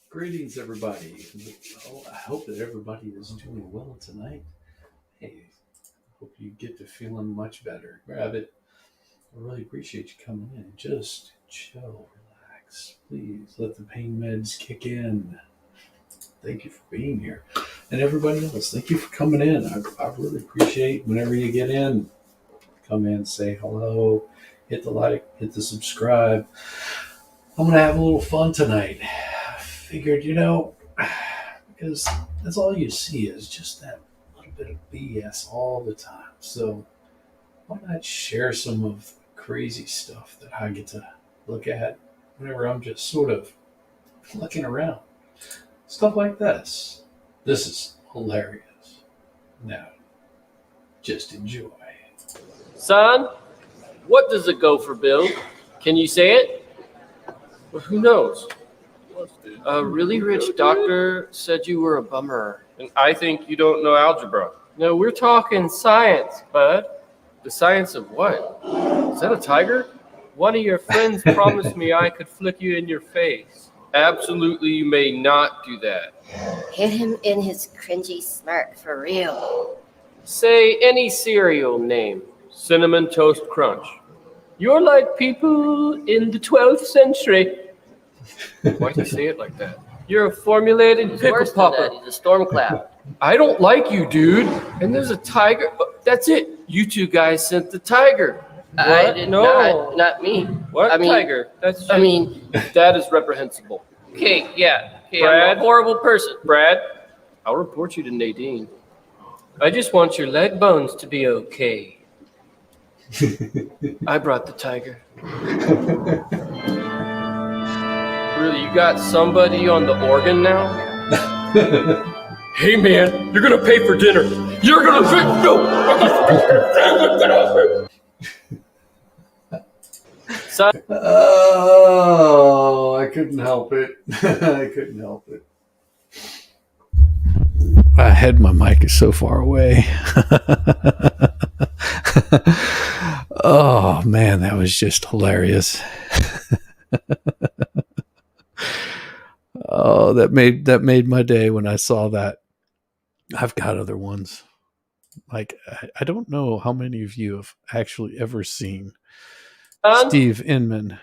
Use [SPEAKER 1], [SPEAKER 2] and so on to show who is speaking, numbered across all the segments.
[SPEAKER 1] Greetings, everybody. I hope that everybody is doing well tonight. Hey, I hope you get to feeling much better. Grab it. I really appreciate you coming in. Just chill, relax. Please let the pain meds kick in. Thank you for being here. And everybody else, thank you for coming in. I really appreciate whenever you get in. Come in, say hello, hit the like, hit the subscribe. I'm going to have a little fun tonight. Figured, because that's all you see is just that little bit of BS all the time. So why not share some of the crazy stuff that I get to look at whenever I'm just sort of looking around. Stuff like this. This is hilarious. Now, just enjoy.
[SPEAKER 2] Son, what does a gopher build? Can you say it? Well, who knows? A really rich doctor said you were a bummer. And I think you don't know algebra. No, we're talking science, bud. The science of what? Is that a tiger? One of your friends promised me I could flick you in your face. Absolutely, you may not do that.
[SPEAKER 3] Hit him in his cringy smirk for real.
[SPEAKER 2] Say any cereal name. Cinnamon Toast Crunch. You're like people in the 12th century. Why'd you say it like that? You're a formulated pickle popper.
[SPEAKER 3] He's a storm cloud.
[SPEAKER 2] I don't like you, dude. And there's a tiger. That's it. You two guys sent the tiger.
[SPEAKER 3] I did not me.
[SPEAKER 2] What?
[SPEAKER 3] I mean,
[SPEAKER 2] tiger? That's.
[SPEAKER 3] That
[SPEAKER 2] is reprehensible.
[SPEAKER 3] Okay, yeah. Okay,
[SPEAKER 2] Brad?
[SPEAKER 3] I'm a horrible person.
[SPEAKER 2] Brad, I'll report you to Nadine. I just want your leg bones to be okay. I brought the tiger. Really, you got somebody on the organ now? Hey man, you're gonna pay for dinner. You're gonna pay. No.
[SPEAKER 1] Oh, I couldn't help it. I couldn't help it. I had my mic is so far away. Oh man, that was just hilarious. Oh, that made my day when I saw that. I've got other ones. Like, I don't know how many of you have actually ever seen Steve Inman,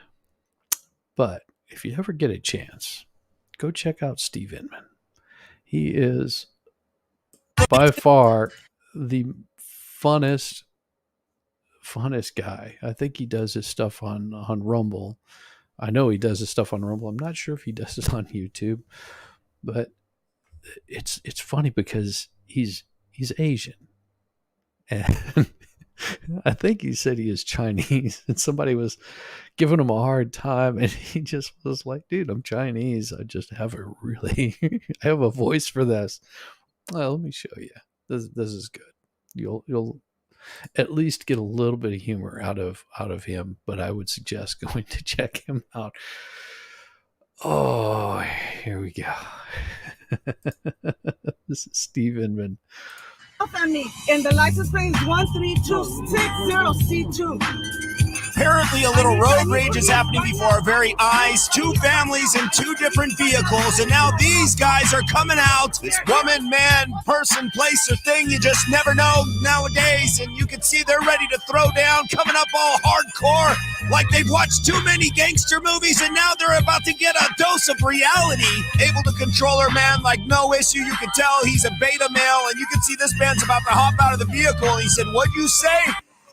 [SPEAKER 1] but if you ever get a chance, go check out Steve Inman. He is by far the funnest guy. I think he does his stuff on Rumble. I know he does his stuff on Rumble. I'm not sure if he does it on YouTube, but it's funny because he's Asian, and I think he said he is Chinese, and somebody was giving him a hard time, and he just was like, "Dude, I'm Chinese. I just have I have a voice for this." Well, let me show you. This is good. You'll at least get a little bit of humor out of him, but I would suggest going to check him out. Oh, here we go. This is Steve Inman.
[SPEAKER 4] Family, and the license plate is 13260C2.
[SPEAKER 5] Apparently a little road rage is happening before our very eyes. Two families in two different vehicles, and now these guys are coming out. This woman, man, person, place, or thing, you just never know nowadays. And you can see they're ready to throw down, coming up all hardcore, like they've watched too many gangster movies, and now they're about to get a dose of reality. Able to control her, man, like no issue. You can tell he's a beta male, and you can see this man's about to hop out of the vehicle, and he said, "What'd you say?"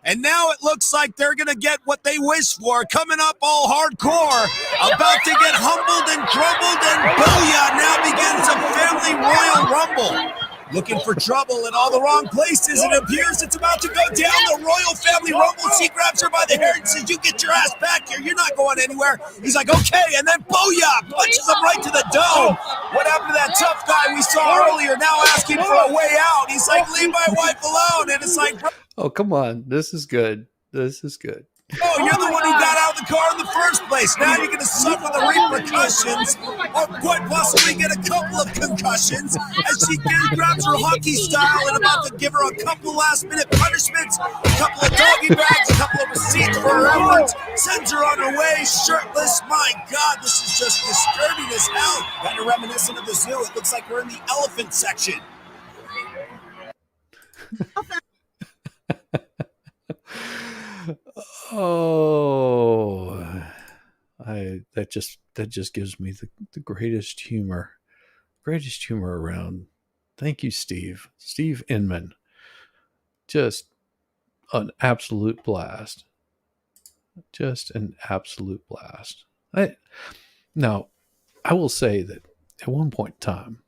[SPEAKER 5] And now it looks like they're going to get what they wish for. Coming up all hardcore. About to get humbled and crumbled, and booyah. Now begins a family royal rumble. looking for trouble in all the wrong places. It appears it's about to go down. The royal family rumbles. He grabs her by the hair and says, "You get your ass back here. You're not going anywhere." He's like, "Okay," and then booyah, punches him right to the dome. What happened to that tough guy we saw earlier, now asking for a way out? He's like, "Leave my wife alone." And it's like,
[SPEAKER 1] Oh, come on. This is good. This is good.
[SPEAKER 5] "Oh, you're the one who got out of the car in the first place. Now you're going to suffer the repercussions, or quite possibly get a couple of concussions," as she grabs her hockey style and about to give her a couple last-minute punishments, a couple of doggy bags, a couple of receipts for her efforts, sends her on her way shirtless. My God, this is just disturbing as hell. Kind of reminiscent of the zoo. It looks like we're in the elephant section.
[SPEAKER 1] Oh, that just gives me the greatest humor around. Thank you, Steve Inman. Just an absolute blast. Now, I will say that at one point in time,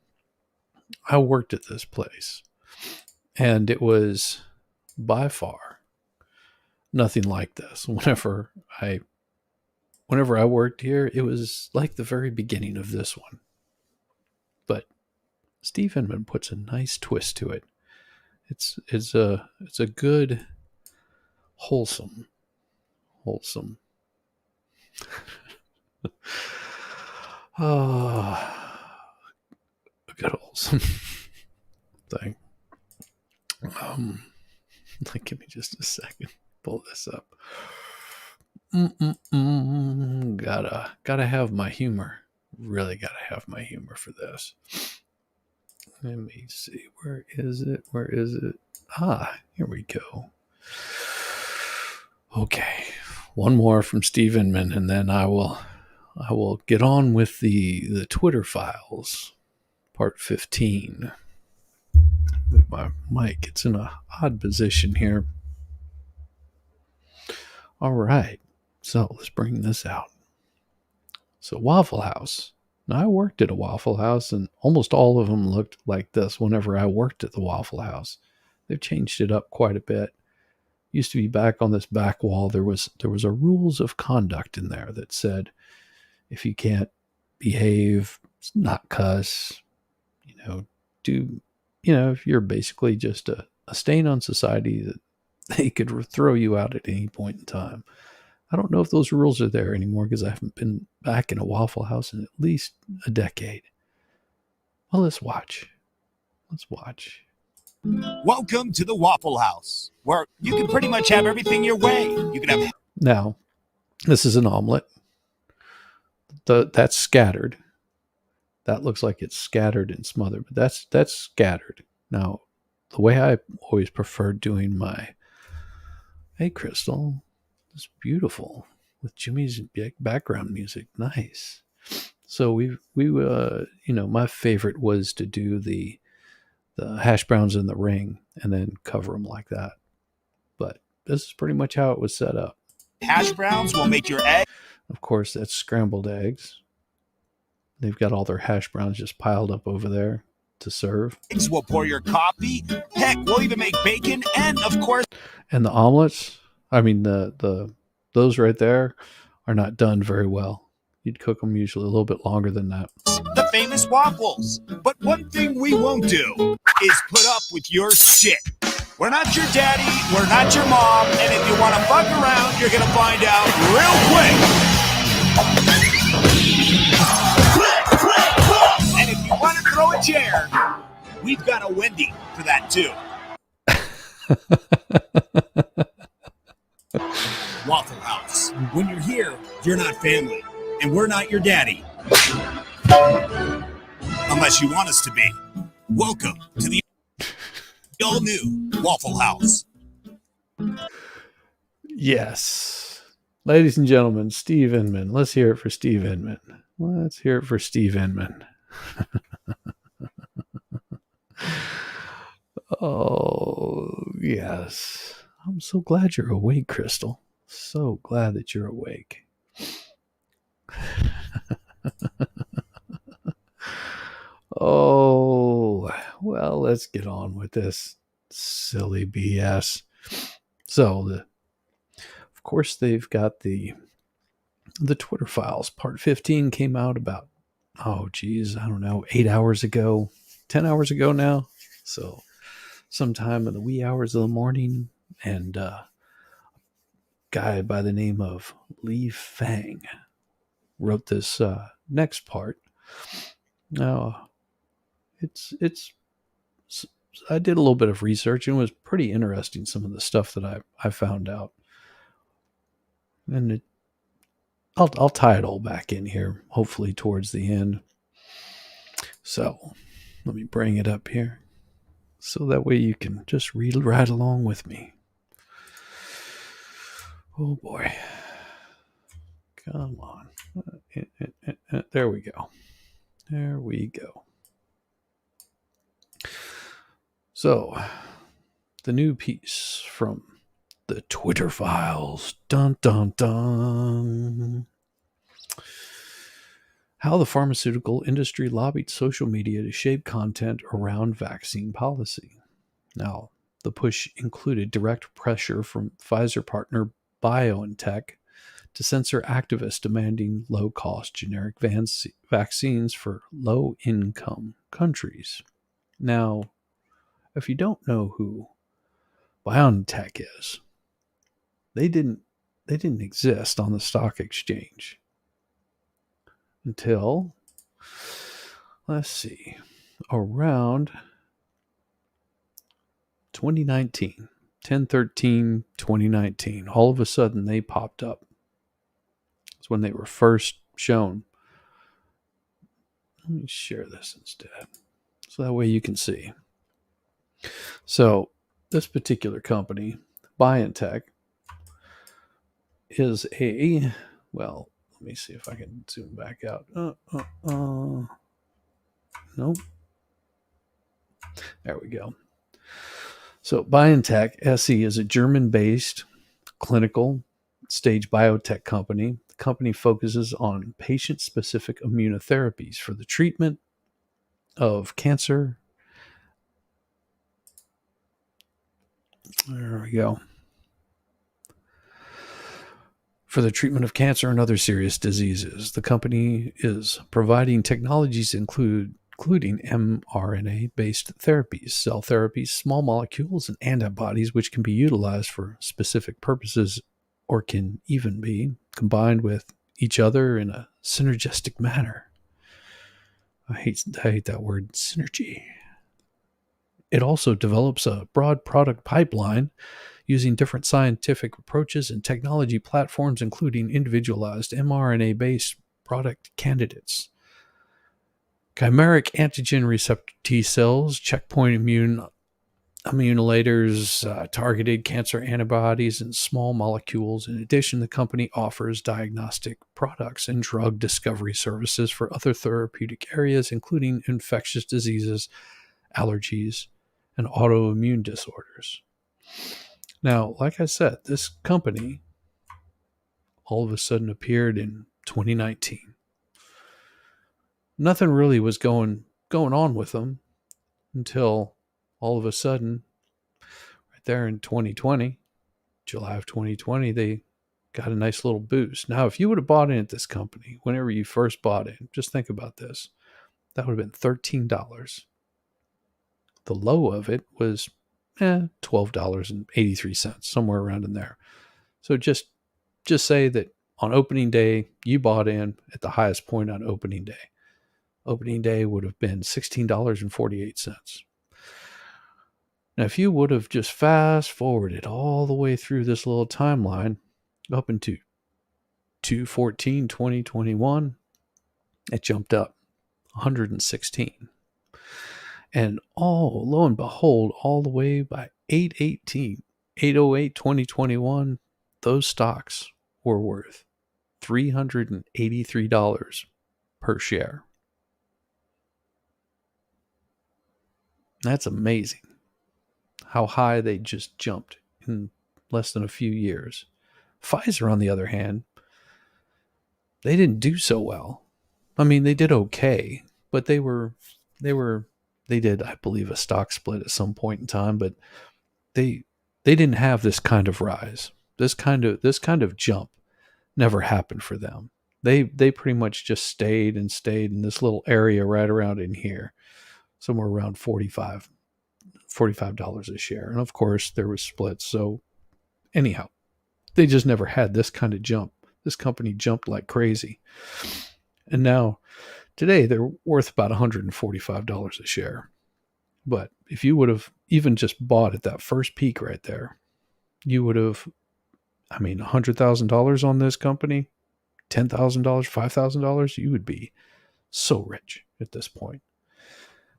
[SPEAKER 1] I worked at this place, and it was by far nothing like this. Whenever I worked here, it was like the very beginning of this one. But Steve Inman puts a nice twist to it. It's a good, wholesome a good wholesome thing. Give me just a second. Pull this up. Gotta have my humor. Really gotta have my humor for this. Let me see. Where is it? Here we go. Okay. One more from Steve Inman, and then I will get on with the Twitter files, part 15. With my mic, it's in a odd position here. All right, so let's bring this out. So Waffle House. Now, I worked at a Waffle House, and almost all of them looked like this whenever I worked at the Waffle House. They've changed it up quite a bit. Used to be back on this back wall, there was a rules of conduct in there that said, if you can't behave, not cuss, if you're basically just a stain on society, that they could throw you out at any point in time. I don't know if those rules are there anymore because I haven't been back in a Waffle House in at least a decade. Well, let's watch.
[SPEAKER 5] Welcome to the Waffle House, where you can pretty much have everything your way. You can have.
[SPEAKER 1] Now, this is an omelet. That's scattered. That looks like it's scattered and smothered, but that's scattered. Now, the way I always preferred doing my, hey, Crystal, it's beautiful with Jimmy's background music. Nice. So we my favorite was to do the hash browns in the ring and then cover them like that. But this is pretty much how it was set up.
[SPEAKER 5] Hash browns will make your egg.
[SPEAKER 1] Of course, that's scrambled eggs. They've got all their hash browns just piled up over there to serve.
[SPEAKER 5] We'll pour your coffee. Heck, we'll even make bacon, and of course.
[SPEAKER 1] And the omelets, those right there are not done very well. You'd cook them usually a little bit longer than that.
[SPEAKER 5] The famous waffles. But one thing we won't do is put up with your shit. We're not your daddy, we're not your mom, and if you want to fuck around, you're going to find out real quick. And if you want to throw a chair, we've got a Wendy for that too. Waffle House. When you're here, you're not family, and we're not your daddy. Unless you want us to be. Welcome to the all-new Waffle House.
[SPEAKER 1] Yes. Ladies and gentlemen, Steve Inman. Let's hear it for Steve Inman. Oh, yes. I'm so glad you're awake, Crystal. So glad that you're awake. Oh, well, let's get on with this silly BS. So, of course, they've got the Twitter files. Part 15 came out about, I don't know, 8 hours ago, 10 hours ago now. So, sometime in the wee hours of the morning. And a guy by the name of Fang wrote this next part. Now, I did a little bit of research and it was pretty interesting, some of the stuff that I found out. And I'll tie it all back in here, hopefully towards the end. So let me bring it up here so that way you can just read right along with me. Oh boy. Come on. There we go. There we go. So, the new piece from the Twitter files. Dun, dun, dun. How the pharmaceutical industry lobbied social media to shape content around vaccine policy. Now, the push included direct pressure from Pfizer partner BioNTech to censor activists demanding low-cost generic vaccines for low-income countries. Now, if you don't know who BioNTech is, they didn't exist on the stock exchange until, let's see, around 2019, 10/13/2019. All of a sudden they popped up. It's when they were first shown. Let me share this instead, so that way you can see. So this particular company, BioNTech, is well, let me see if I can zoom back out. Nope. There we go. So BioNTech SE is a German-based clinical stage biotech company. The company focuses on patient-specific immunotherapies for the treatment of cancer. There we go. For the treatment of cancer and other serious diseases. The company is providing technologies including mRNA-based therapies, cell therapies, small molecules, and antibodies, which can be utilized for specific purposes or can even be combined with each other in a synergistic manner. I hate that word, synergy. It also develops a broad product pipeline using different scientific approaches and technology platforms, including individualized mRNA-based product candidates, chimeric antigen receptor T cells, checkpoint immunolators, targeted cancer antibodies, and small molecules. In addition, the company offers diagnostic products and drug discovery services for other therapeutic areas, including infectious diseases, allergies, and autoimmune disorders. Now, like I said, this company all of a sudden appeared in 2019. Nothing really was going on with them until all of a sudden, right there in 2020, July of 2020, they got a nice little boost. Now, if you would have bought in at this company, whenever you first bought in, just think about this. That would have been $13. The low of it was $12.83, somewhere around in there. So just say that on opening day, you bought in at the highest point on opening day. Opening day would have been $16.48. Now, if you would have just fast forwarded all the way through this little timeline up into 2/14/2021, it jumped up 116. And lo and behold, all the way by 8/08/2021, those stocks were worth $383 per share. That's amazing how high they just jumped in less than a few years. Pfizer, on the other hand, they didn't do so well. I mean, they did okay, but they were They did, I believe, a stock split at some point in time, but they didn't have this kind of rise. This kind of jump never happened for them. They pretty much just stayed in this little area right around in here, somewhere around $45 a share. And of course, there was splits. So anyhow, they just never had this kind of jump. This company jumped like crazy. And now, today, they're worth about $145 a share. But if you would have even just bought at that first peak right there, you would have, $100,000 on this company, $10,000, $5,000, you would be so rich at this point.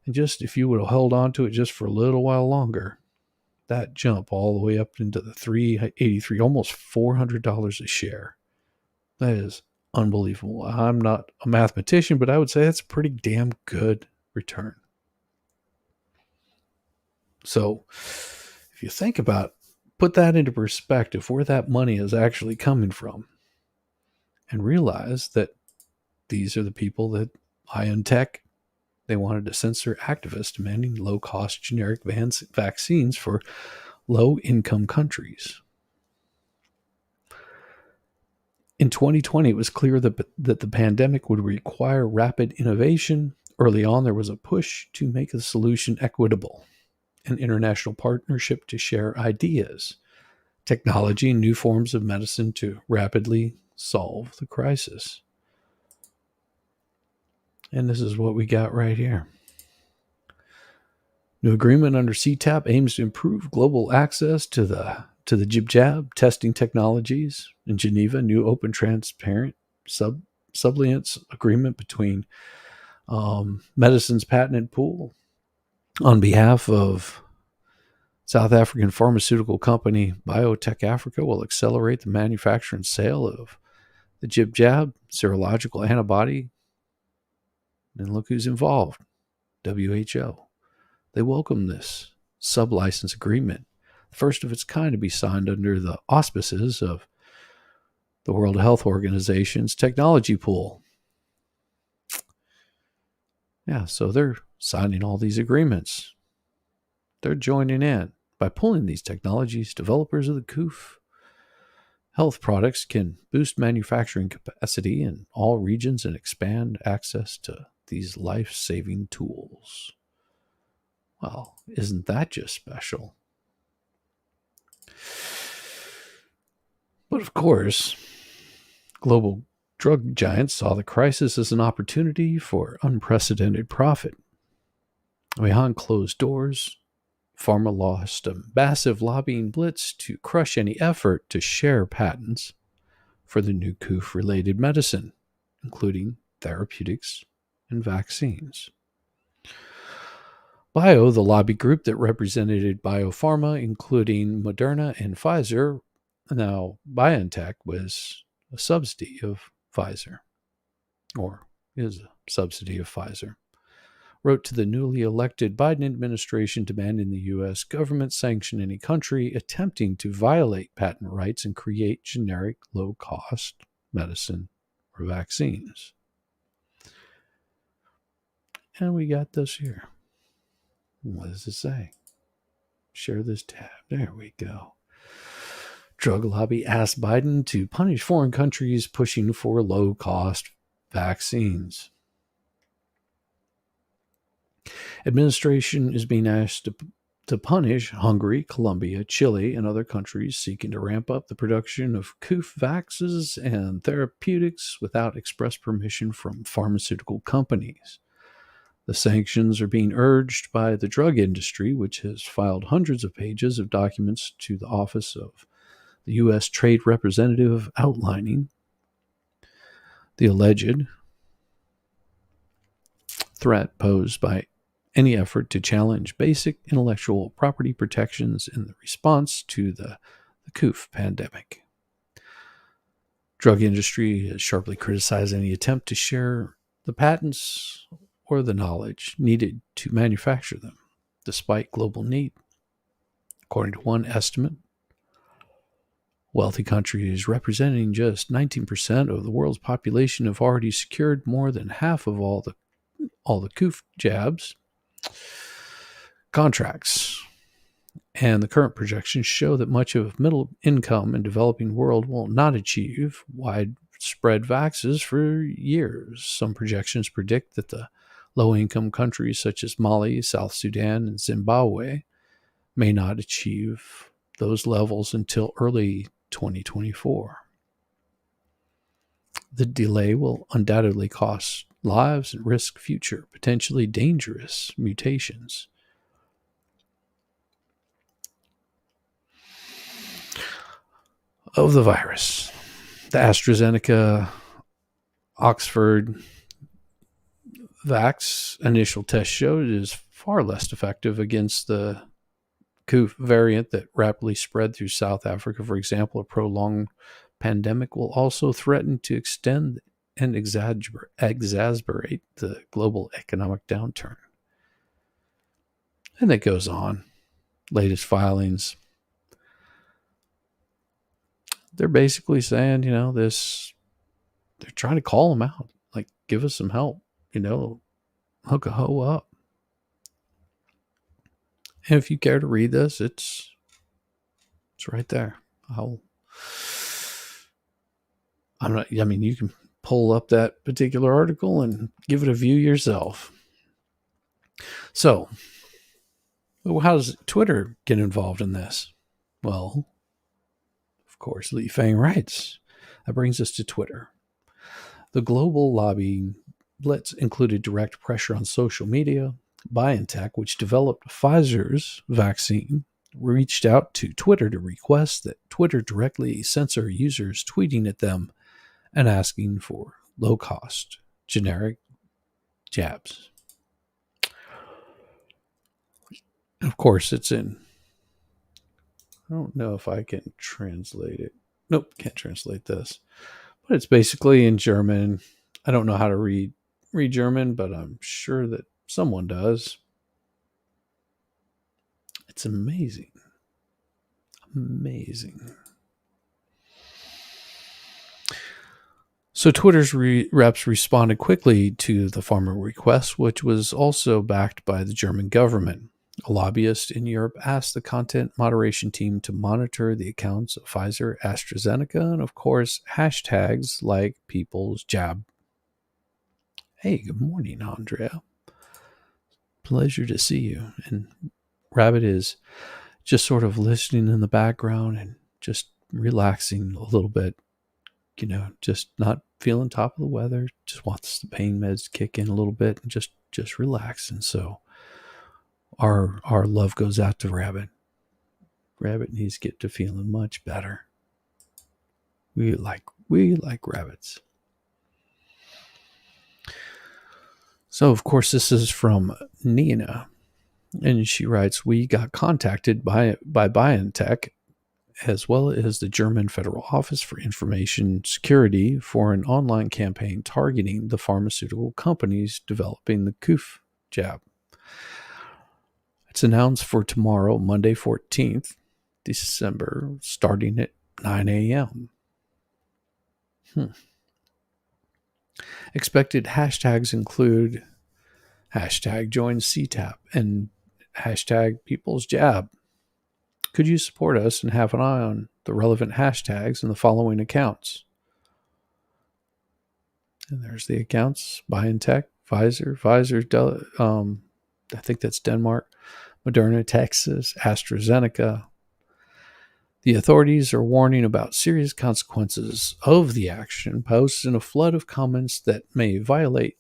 [SPEAKER 1] And just if you would have held on to it just for a little while longer, that jump all the way up into the $383, almost $400 a share. That is unbelievable. I'm not a mathematician, but I would say that's a pretty damn good return. So if you think about, put that into perspective, where that money is actually coming from, and realize that these are the people that BioNTech, they wanted to censor activists demanding low-cost generic vaccines for low-income countries. In 2020, it was clear that the pandemic would require rapid innovation. Early on, there was a push to make the solution equitable, an international partnership to share ideas, technology, and new forms of medicine to rapidly solve the crisis. And this is what we got right here. New agreement under CTAP aims to improve global access to the jib-jab testing technologies. In Geneva, new open, transparent subliance agreement between Medicine's patent pool on behalf of South African pharmaceutical company BioNTech Africa will accelerate the manufacture and sale of the jib-jab serological antibody. And look who's involved, WHO. They welcome this sub-license agreement, the first of its kind to be signed under the auspices of the World Health Organization's technology pool. Yeah, so they're signing all these agreements. They're joining in. By pulling these technologies, developers of the COOF health products can boost manufacturing capacity in all regions and expand access to these life-saving tools. Well, isn't that just special? But of course, global drug giants saw the crisis as an opportunity for unprecedented profit. Behind closed doors, pharma lost a massive lobbying blitz to crush any effort to share patents for the new COOF-related medicine, including therapeutics and vaccines. Bio, the lobby group that represented biopharma, including Moderna and Pfizer, now BioNTech was a subsidy of Pfizer, or is a subsidy of Pfizer, wrote to the newly elected Biden administration demanding the U.S. government sanction any country attempting to violate patent rights and create generic low-cost medicine or vaccines. And we got this here. What does it say? Share this tab. There we go. Drug lobby asked Biden to punish foreign countries pushing for low-cost vaccines. Administration is being asked to punish Hungary, Colombia, Chile, and other countries seeking to ramp up the production of COOF vaccines and therapeutics without express permission from pharmaceutical companies. The sanctions are being urged by the drug industry, which has filed hundreds of pages of documents to the Office of the U.S. Trade Representative outlining the alleged threat posed by any effort to challenge basic intellectual property protections in the response to the COOF pandemic. Drug industry has sharply criticized any attempt to share the patents or the knowledge needed to manufacture them, despite global need. According to one estimate, wealthy countries representing just 19% of the world's population have already secured more than half of all the COOF jabs, contracts. And the current projections show that much of middle income and developing world will not achieve widespread vaccines for years. Some projections predict that the low-income countries such as Mali, South Sudan, and Zimbabwe may not achieve those levels until early 2024. The delay will undoubtedly cost lives and risk future, potentially dangerous mutations. Of the virus. The AstraZeneca Oxford Vax initial test showed it is far less effective against the COV variant that rapidly spread through South Africa. For example, a prolonged pandemic will also threaten to extend and exacerbate the global economic downturn. And it goes on. Latest filings. They're basically saying, they're trying to call them out. Like, give us some help, hook a hoe up. And if you care to read this, it's right there. You can pull up that particular article and give it a view yourself. So, how does Twitter get involved in this? Well, of course, Fang writes. That brings us to Twitter. The global lobbying blitz included direct pressure on social media. BioNTech, which developed Pfizer's vaccine, reached out to Twitter to request that Twitter directly censor users tweeting at them and asking for low-cost generic jabs. Of course, it's in... I don't know if I can translate it. Nope, can't translate this. But it's basically in German. I don't know how to read German, but I'm sure that someone does. It's amazing. Amazing. So Twitter's reps responded quickly to the pharma request, which was also backed by the German government. A lobbyist in Europe asked the content moderation team to monitor the accounts of Pfizer, AstraZeneca, and of course, hashtags like people's jab. Hey, good morning, Andrea. Pleasure to see you. And Rabbit is just sort of listening in the background and just relaxing a little bit. Just not feeling top of the weather. Just wants the pain meds to kick in a little bit and just relax. And so our love goes out to Rabbit. Rabbit needs to get to feeling much better. We like rabbits. So, of course, this is from Nina. And she writes, we got contacted by BioNTech as well as the German Federal Office for Information Security for an online campaign targeting the pharmaceutical companies developing the COV jab. It's announced for tomorrow, Monday, 14th December, starting at 9 a.m. Expected hashtags include hashtag join CTAP and hashtag people's jab. Could you support us and have an eye on the relevant hashtags in the following accounts? And there's the accounts: BioNTech, Pfizer, I think that's Denmark, Moderna, Texas, AstraZeneca. The authorities are warning about serious consequences of the action, posed in a flood of comments that may violate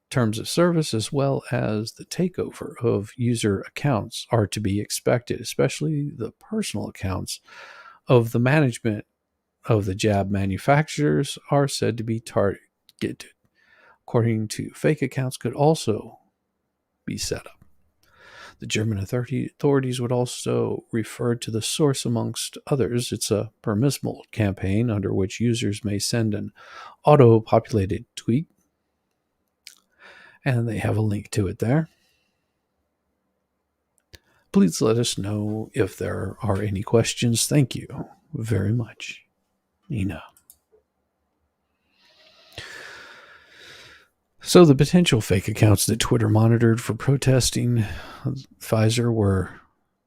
[SPEAKER 1] terms of service, as well as the takeover of user accounts are to be expected, especially the personal accounts of the management of the jab manufacturers are said to be targeted. According to fake accounts could also be set up. The German authorities would also refer to the source amongst others. It's a permissible campaign under which users may send an auto-populated tweet, and they have a link to it there. Please let us know if there are any questions. Thank you very much, Nina. So the potential fake accounts that Twitter monitored for protesting Pfizer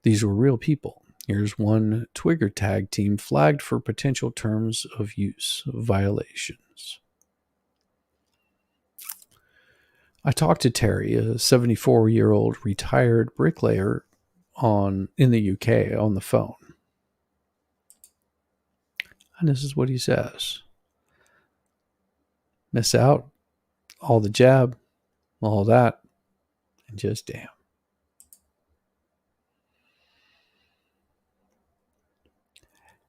[SPEAKER 1] these were real people. Here's one Twigger tag team flagged for potential terms of use violations. I talked to Terry, a 74-year-old retired bricklayer in the UK, on the phone. And this is what he says. Miss out, all the jab, all that, and just damn.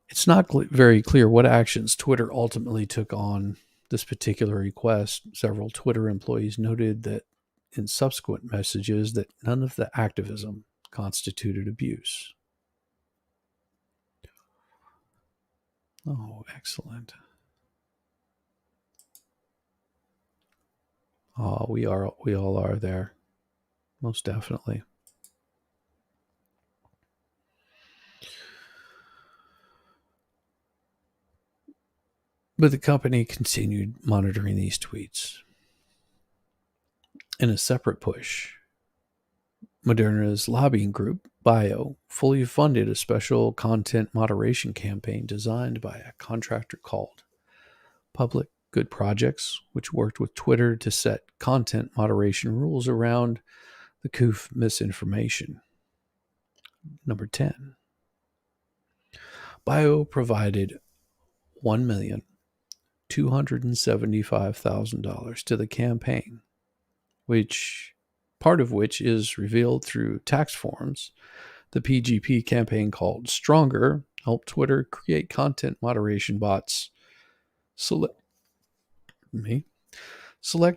[SPEAKER 1] It's not very clear what actions Twitter ultimately took on this particular request. Several Twitter employees noted that in subsequent messages that none of the activism constituted abuse. Oh, excellent. Oh, we all are there. Most definitely. But the company continued monitoring these tweets. In a separate push, Moderna's lobbying group, Bio, fully funded a special content moderation campaign designed by a contractor called Public Good Projects, which worked with Twitter to set content moderation rules around the COOF misinformation. Number 10. Bio provided $1,275,000 to the campaign, which part of which is revealed through tax forms. The PGP campaign, called Stronger, helped Twitter create content moderation bots, select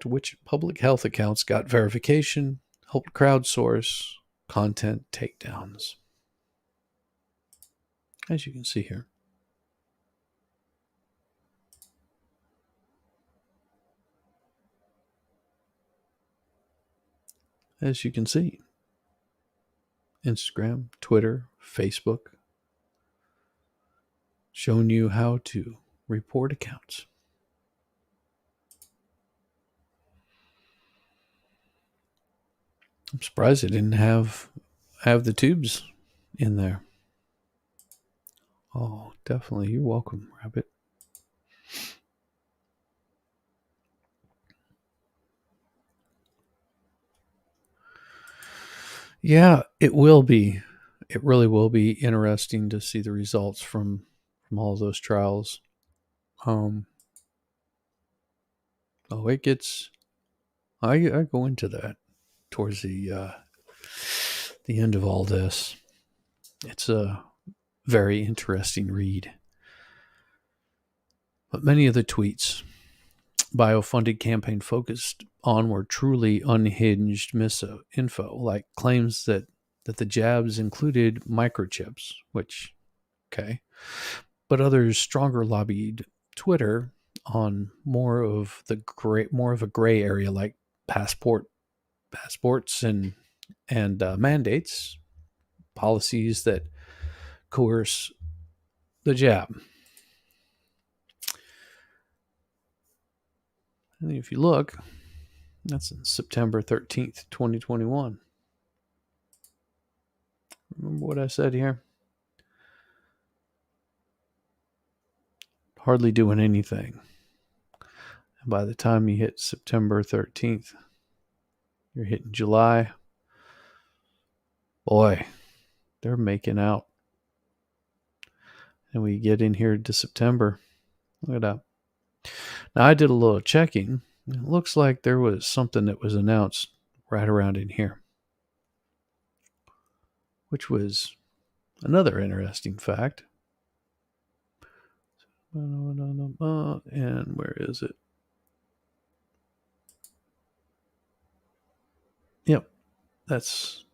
[SPEAKER 1] which public health accounts got verification, helped crowdsource content takedowns. As you can see here. As you can see, Instagram, Twitter, Facebook, showing you how to report accounts. I'm surprised it didn't have the tubes in there. Oh, definitely. You're welcome, Rabbit. Yeah, it will be. It really will be interesting to see the results from all of those trials. It gets. I go into that towards the end of all this. It's a very interesting read. But many of the tweets Bio-funded campaign focused on were truly unhinged misinfo, like claims that the jabs included microchips, which, okay. But others stronger lobbied Twitter on more of a gray area, like passports and mandates, policies that coerce the jab. And if you look, that's in September 13th, 2021. Remember what I said here? Hardly doing anything. And by the time you hit September 13th, you're hitting July. Boy, they're making out. And we get in here to September. Look at that. Now, I did a little checking. It looks like there was something that was announced right around in here, which was another interesting fact. And where is it? Yep, that's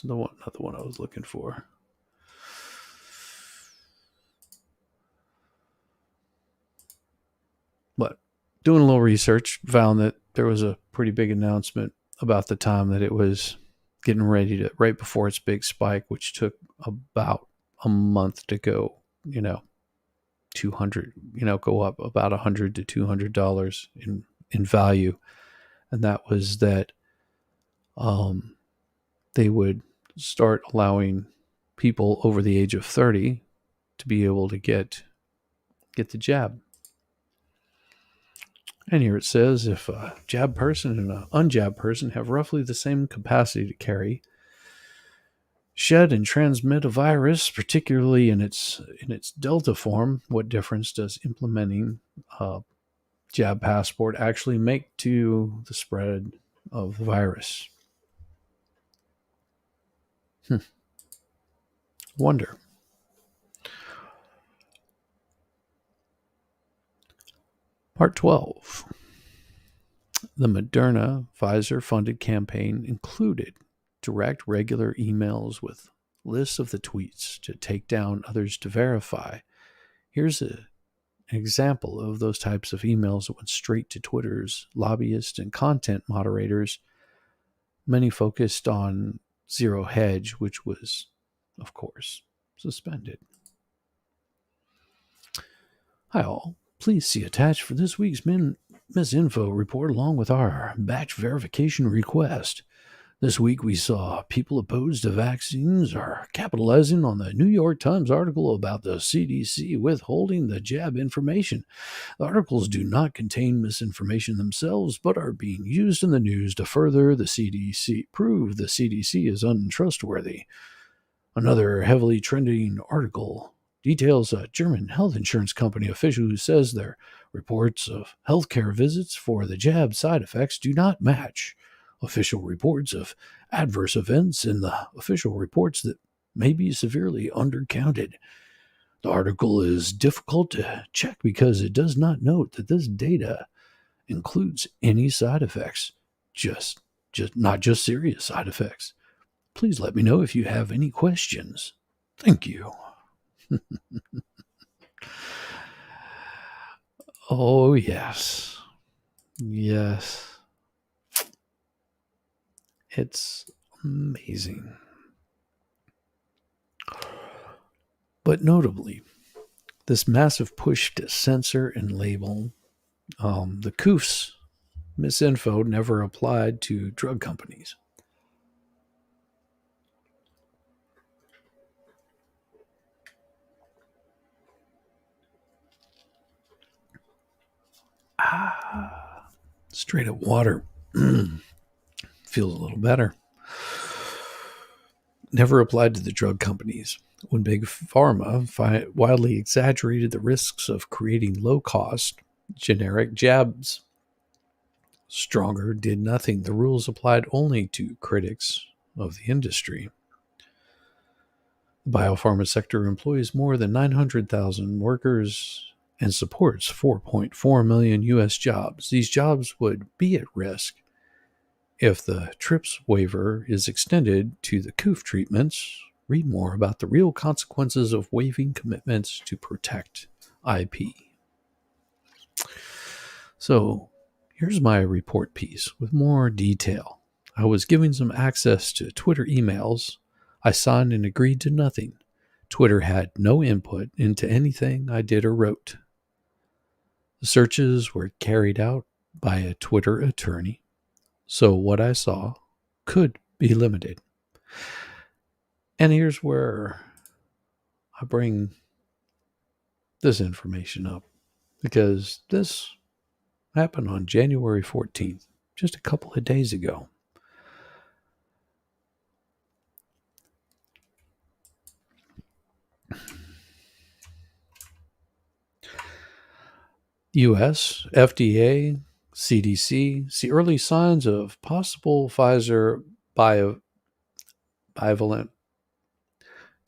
[SPEAKER 1] the one, not the one I was looking for. But doing a little research, found that there was a pretty big announcement about the time that it was getting ready to, right before its big spike, which took about a month to go, $200, go up about $100 to $200 in value. and that was that they would start allowing people over the age of 30 to be able to get the jab. And here it says, if a jab person and an unjabbed person have roughly the same capacity to carry, shed, and transmit a virus, particularly in its Delta form, what difference does implementing a jab passport actually make to the spread of the virus? Wonder. Part 12. The Moderna Pfizer funded campaign included direct regular emails with lists of the tweets to take down, others to verify. Here's an example of those types of emails that went straight to Twitter's lobbyists and content moderators. Many focused on Zero Hedge, which was, of course, suspended. Hi all. Please see attached for this week's misinfo report along with our batch verification request. This week we saw people opposed to vaccines are capitalizing on the New York Times article about the CDC withholding the jab information. The articles do not contain misinformation themselves, but are being used in the news to further the CDC, prove the CDC is untrustworthy. Another heavily trending article details a German health insurance company official who says their reports of healthcare visits for the jab side effects do not match official reports of adverse events in the official reports that may be severely undercounted. The article is difficult to check because it does not note that this data includes any side effects, just not just serious side effects. Please let me know if you have any questions. Thank you. Oh, yes. Yes. It's amazing. But notably, this massive push to censor and label, the COOF's misinfo never applied to drug companies. Straight up water. Feels a little better. Never applied to the drug companies. When Big Pharma wildly exaggerated the risks of creating low-cost generic jabs, Stronger did nothing. The rules applied only to critics of the industry. The biopharma sector employs more than 900,000 workers and supports 4.4 million U.S. jobs. These jobs would be at risk if the TRIPS waiver is extended to the COOF treatments. Read more about the real consequences of waiving commitments to protect IP. So here's my report piece with more detail. I was given some access to Twitter emails. I signed and agreed to nothing. Twitter had no input into anything I did or wrote. The searches were carried out by a Twitter attorney, so what I saw could be limited. And here's where I bring this information up, because this happened on January 14th, just a couple of days ago. U.S., FDA, CDC see early signs of possible Pfizer bivalent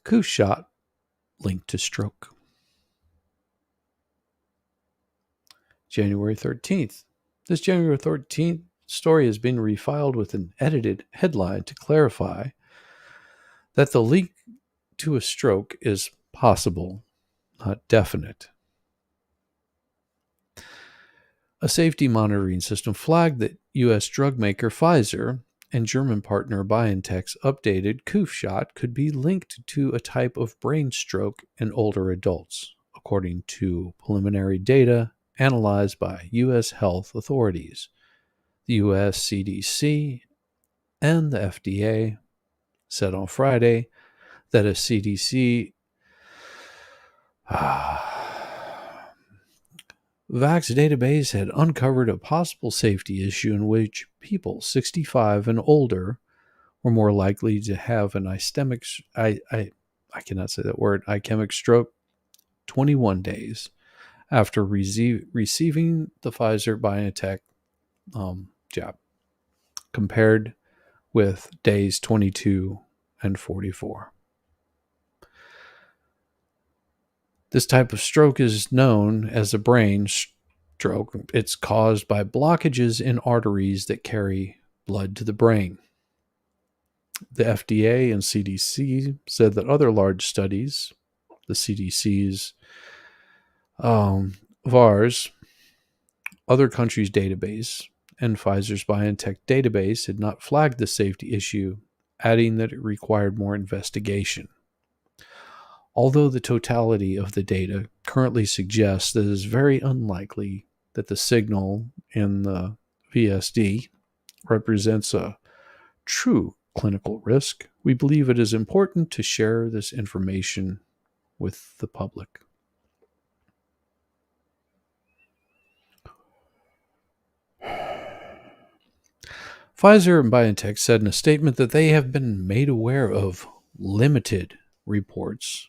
[SPEAKER 1] COOF shot linked to stroke. January 13th. This January 13th story has been refiled with an edited headline to clarify that the link to a stroke is possible, not definite. A safety monitoring system flagged that U.S. drug maker Pfizer and German partner BioNTech's updated COOF shot could be linked to a type of brain stroke in older adults, according to preliminary data analyzed by U.S. health authorities. The US CDC and the FDA said on Friday that a CDC Vax database had uncovered a possible safety issue in which people 65 and older were more likely to have an I cannot say that word, ischemic stroke 21 days after receiving the Pfizer BioNTech jab, compared with days 22 and 44. This type of stroke is known as a brain stroke. It's caused by blockages in arteries that carry blood to the brain. The FDA and CDC said that other large studies, the CDC's VARS, other countries' database, and Pfizer's BioNTech database had not flagged the safety issue, adding that it required more investigation. Although the totality of the data currently suggests that it is very unlikely that the signal in the VSD represents a true clinical risk, we believe it is important to share this information with the public. Pfizer and BioNTech said in a statement that they have been made aware of limited reports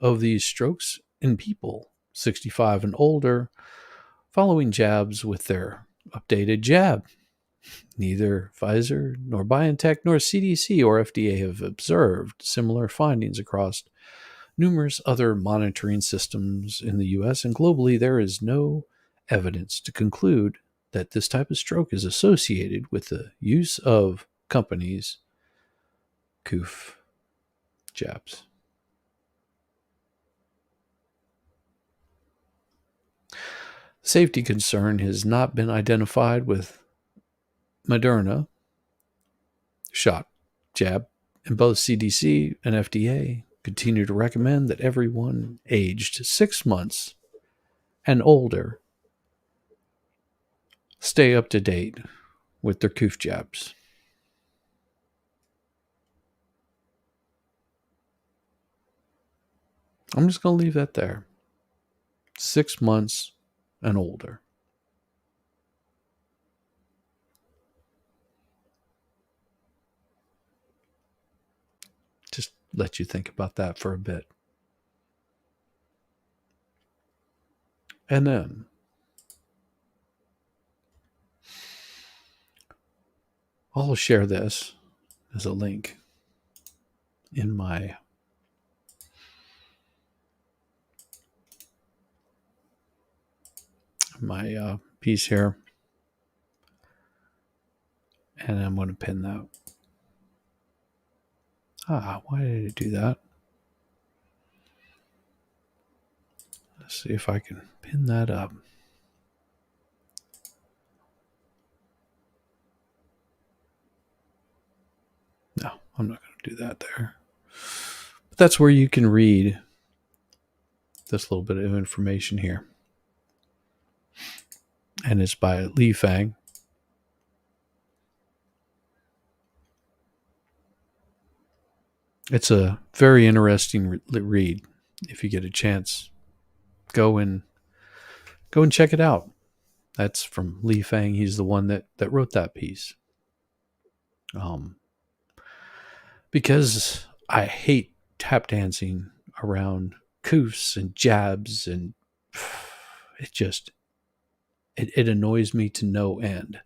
[SPEAKER 1] of these strokes in people 65 and older following jabs with their updated jab. Neither Pfizer nor BioNTech nor CDC or FDA have observed similar findings across numerous other monitoring systems in the US and globally. There is no evidence to conclude that this type of stroke is associated with the use of companies' COOF jabs. Safety concern has not been identified with Moderna shot jab, and both CDC and FDA continue to recommend that everyone aged 6 months and older stay up to date with their COOF jabs. I'm just going to leave that there. 6 months and older. Just let you think about that for a bit. And then I'll share this as a link in my piece here. And I'm going to pin that. Why did it do that? Let's see if I can pin that up. No, I'm not going to do that there. But that's where you can read this little bit of information here. And it's by Fang. It's a very interesting read. If you get a chance, go and check it out. That's from Fang. He's the one that wrote that piece. Because I hate tap dancing around COOFs and jabs, and it annoys me to no end,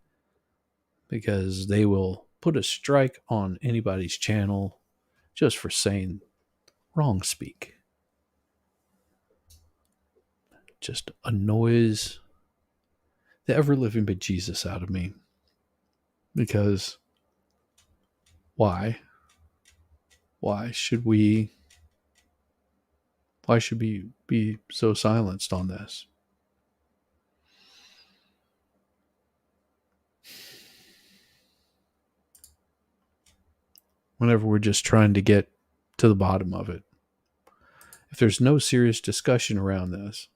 [SPEAKER 1] because they will put a strike on anybody's channel just for saying wrong speak. Just annoys the ever-living bejesus out of me. Because why? Why should we be so silenced on this? Whenever we're just trying to get to the bottom of it. If there's no serious discussion around this,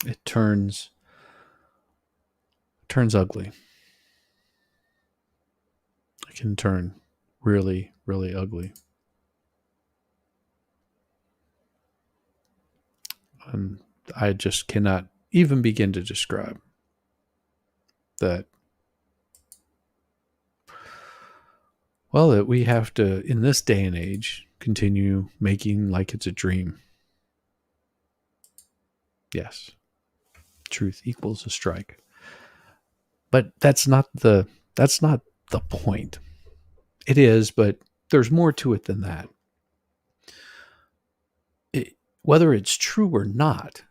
[SPEAKER 1] it turns turns ugly. It can turn really, really ugly. And I just cannot even begin to describe that. Well, that we have to, in this day and age, continue making like it's a dream. Yes, truth equals a strike. But that's not the point. It is, but there's more to it than that. Whether it's true or not,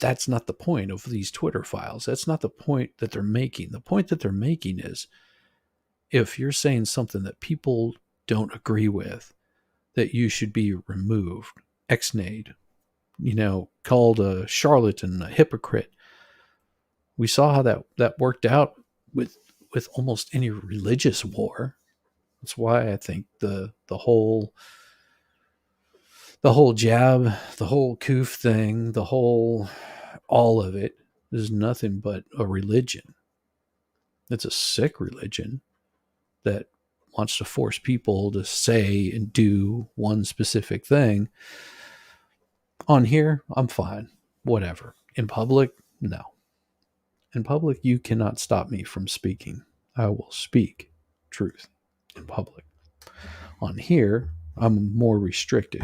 [SPEAKER 1] that's not the point of these Twitter files. That's not the point that they're making. The point that they're making is, if you're saying something that people don't agree with, that you should be removed, ex-nayed, called a charlatan, a hypocrite. We saw how that worked out with almost any religious war. That's why I think the whole jab, the whole coof thing, all of it is nothing but a religion. It's a sick religion that wants to force people to say and do one specific thing. On here, I'm fine. Whatever. In public, no. In public, you cannot stop me from speaking. I will speak truth in public. On here, I'm more restricted.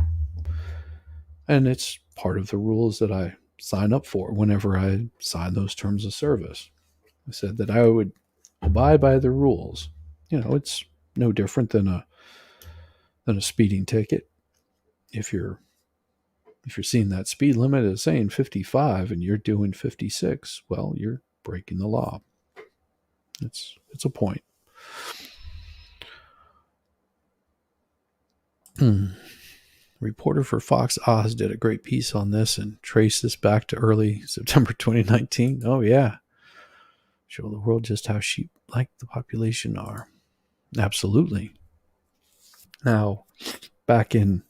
[SPEAKER 1] And it's part of the rules that I sign up for whenever I sign those terms of service. I said that I would abide by the rules. It's no different than a speeding ticket. If you're seeing that speed limit is saying 55 and you're doing 56, well, you're breaking the law. It's a point. Reporter for Fox Oz did a great piece on this and traced this back to early September 2019. Oh, yeah. Show the world just how sheep-like the population are. Absolutely. Now, back in,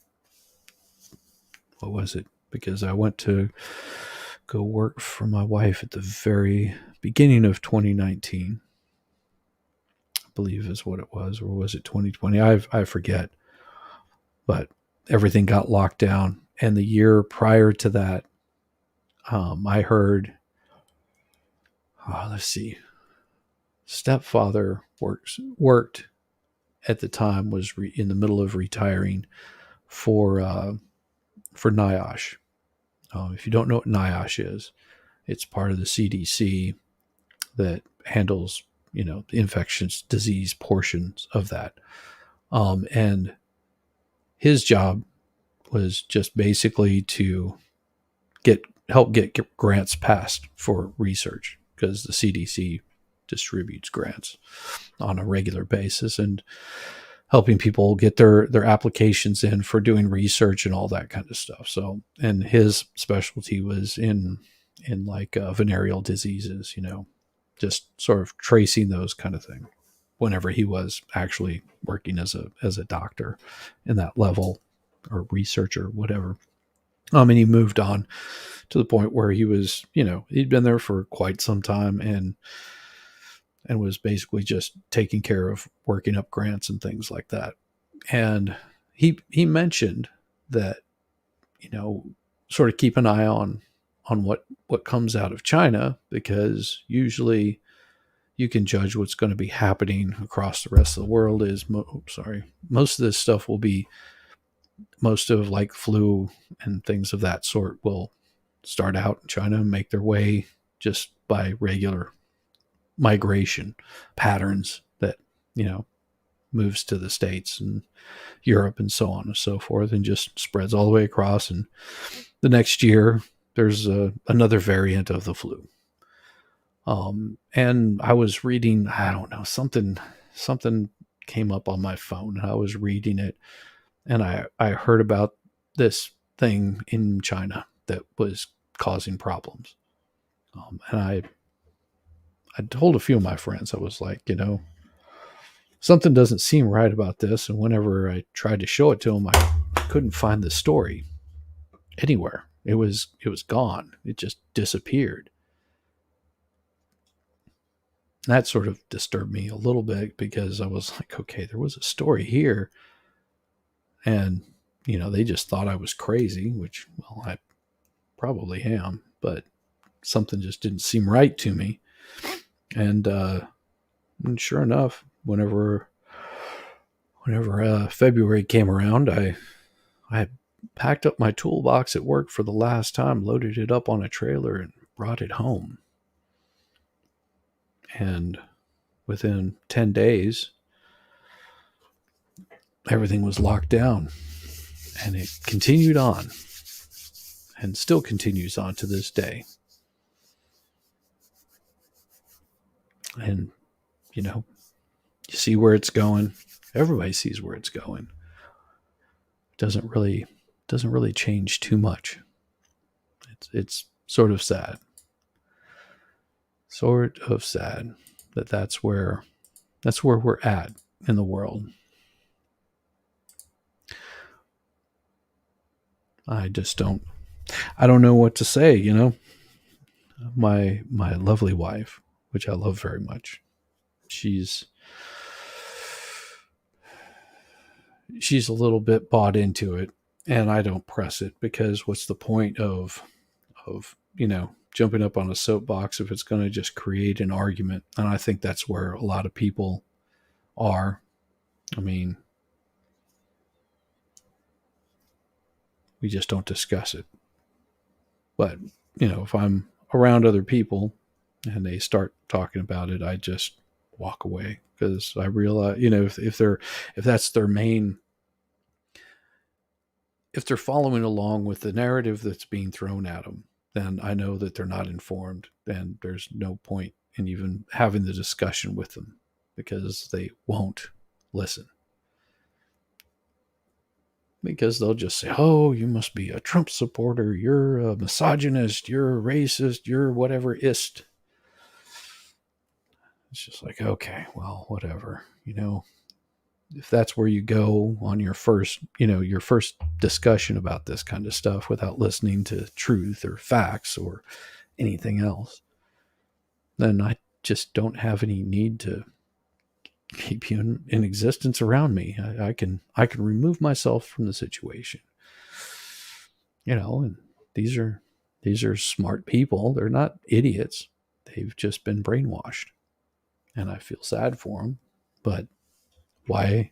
[SPEAKER 1] what was it? Because I went to go work for my wife at the very beginning of 2019. I believe is what it was. Or was it 2020? I forget. But everything got locked down. And the year prior to that, I heard, let's see, stepfather worked at the time, was in the middle of retiring for NIOSH. If you don't know what NIOSH is, it's part of the CDC that handles, the infectious disease portions of that. And his job was just basically to help get grants passed for research, because the CDC distributes grants on a regular basis, and helping people get their applications in for doing research and all that kind of stuff. So, and his specialty was in like venereal diseases, just sort of tracing those kind of things, whenever he was actually working as a doctor in that level, or researcher, whatever. And he moved on to the point where he was, he'd been there for quite some time and was basically just taking care of working up grants and things like that. And he mentioned that, sort of keep an eye on what comes out of China, because usually you can judge what's going to be happening across the rest of the world. Most of this stuff will be, most of like flu and things of that sort will start out in China and make their way just by regular migration patterns that, moves to the States and Europe and so on and so forth, and just spreads all the way across. And the next year there's another variant of the flu. And I was reading, I don't know, something came up on my phone, and I was reading it, and I heard about this thing in China that was causing problems. And I told a few of my friends, I was like, something doesn't seem right about this. And whenever I tried to show it to them, I couldn't find the story anywhere. It was gone. It just disappeared. That sort of disturbed me a little bit because I was like, okay, there was a story here. And, they just thought I was crazy, which, well, I probably am, but something just didn't seem right to me. And sure enough, whenever February came around, I had packed up my toolbox at work for the last time, loaded it up on a trailer, and brought it home. And within 10 days, everything was locked down. And it continued on, and still continues on to this day. And, you see where it's going. Everybody sees where it's going. Doesn't really change too much. It's sort of sad. Sort of sad that that's where we're at in the world. I don't know what to say, My lovely wife, which I love very much, she's a little bit bought into it, and I don't press it, because what's the point of jumping up on a soapbox if it's going to just create an argument? And I think that's where a lot of people are. I mean, we just don't discuss it. But, if I'm around other people and they start talking about it, I just walk away, because I realize, if that's their main, if they're following along with the narrative that's being thrown at them, then I know that they're not informed, and there's no point in even having the discussion with them, because they won't listen. Because they'll just say, oh, you must be a Trump supporter, you're a misogynist, you're a racist, you're whatever-ist. It's just like, okay, well, whatever. If that's where you go on your first discussion about this kind of stuff without listening to truth or facts or anything else, then I just don't have any need to keep you in existence around me. I can remove myself from the situation. And these are smart people. They're not idiots. They've just been brainwashed. And I feel sad for them. But why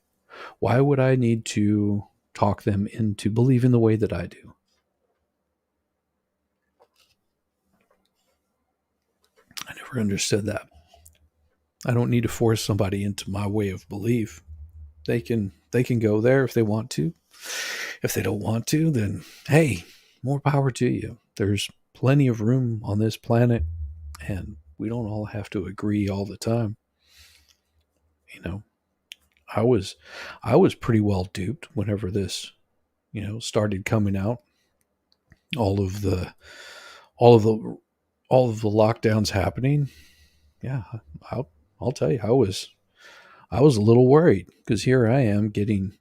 [SPEAKER 1] would I need to talk them into believing the way that I do? I never understood that. I don't need to force somebody into my way of belief. They can go there if they want to. If they don't want to, then hey, more power to you. There's plenty of room on this planet, and we don't all have to agree all the time. I was pretty well duped whenever this, started coming out. All of the lockdowns happening. Yeah, I'll tell you, I was a little worried, because here I am getting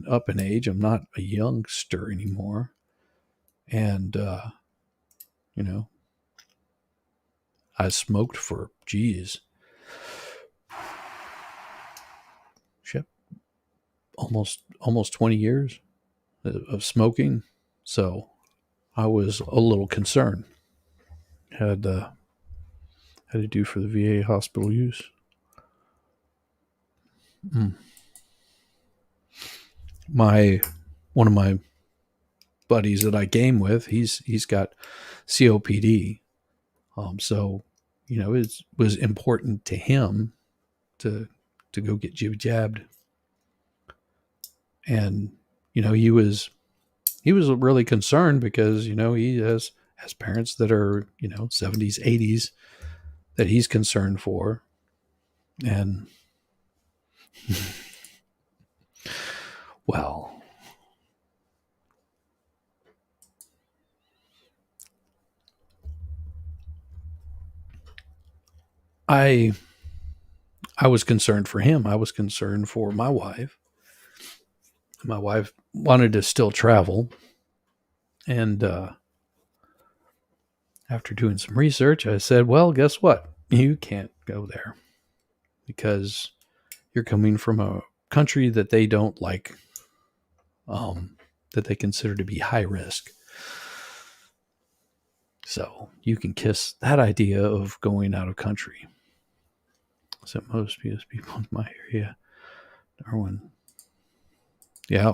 [SPEAKER 1] up in age. I'm not a youngster anymore. And, I smoked for, almost 20 years of smoking. So I was a little concerned. Had to do for the VA hospital use. One of my buddies that I game with, he's got COPD. So, it was important to him to go get jabbed. And, he was really concerned, because, he has parents that are, 70s, 80s that he's concerned for. And well, I was concerned for him. I was concerned for my wife. My wife wanted to still travel. And after doing some research, I said, well, guess what? You can't go there. because you're coming from a country that they don't like, that they consider to be high risk. So you can kiss that idea of going out of country. So most people in my area, Darwin, yeah,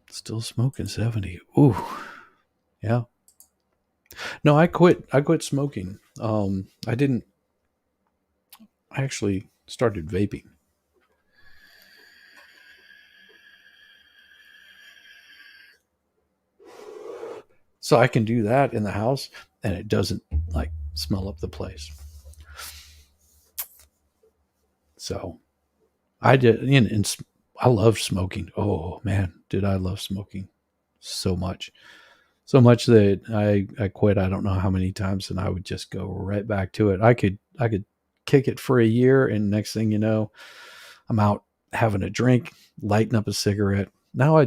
[SPEAKER 1] still smoking 70. Ooh, yeah. No, I quit smoking. I actually started vaping. So I can do that in the house and it doesn't like smell up the place. So I did, and I love smoking. Oh man, did I love smoking so much. So much that I quit I don't know how many times, and I would just go right back to it. I could kick it for a year, and next thing you know, I'm out having a drink, lighting up a cigarette. Now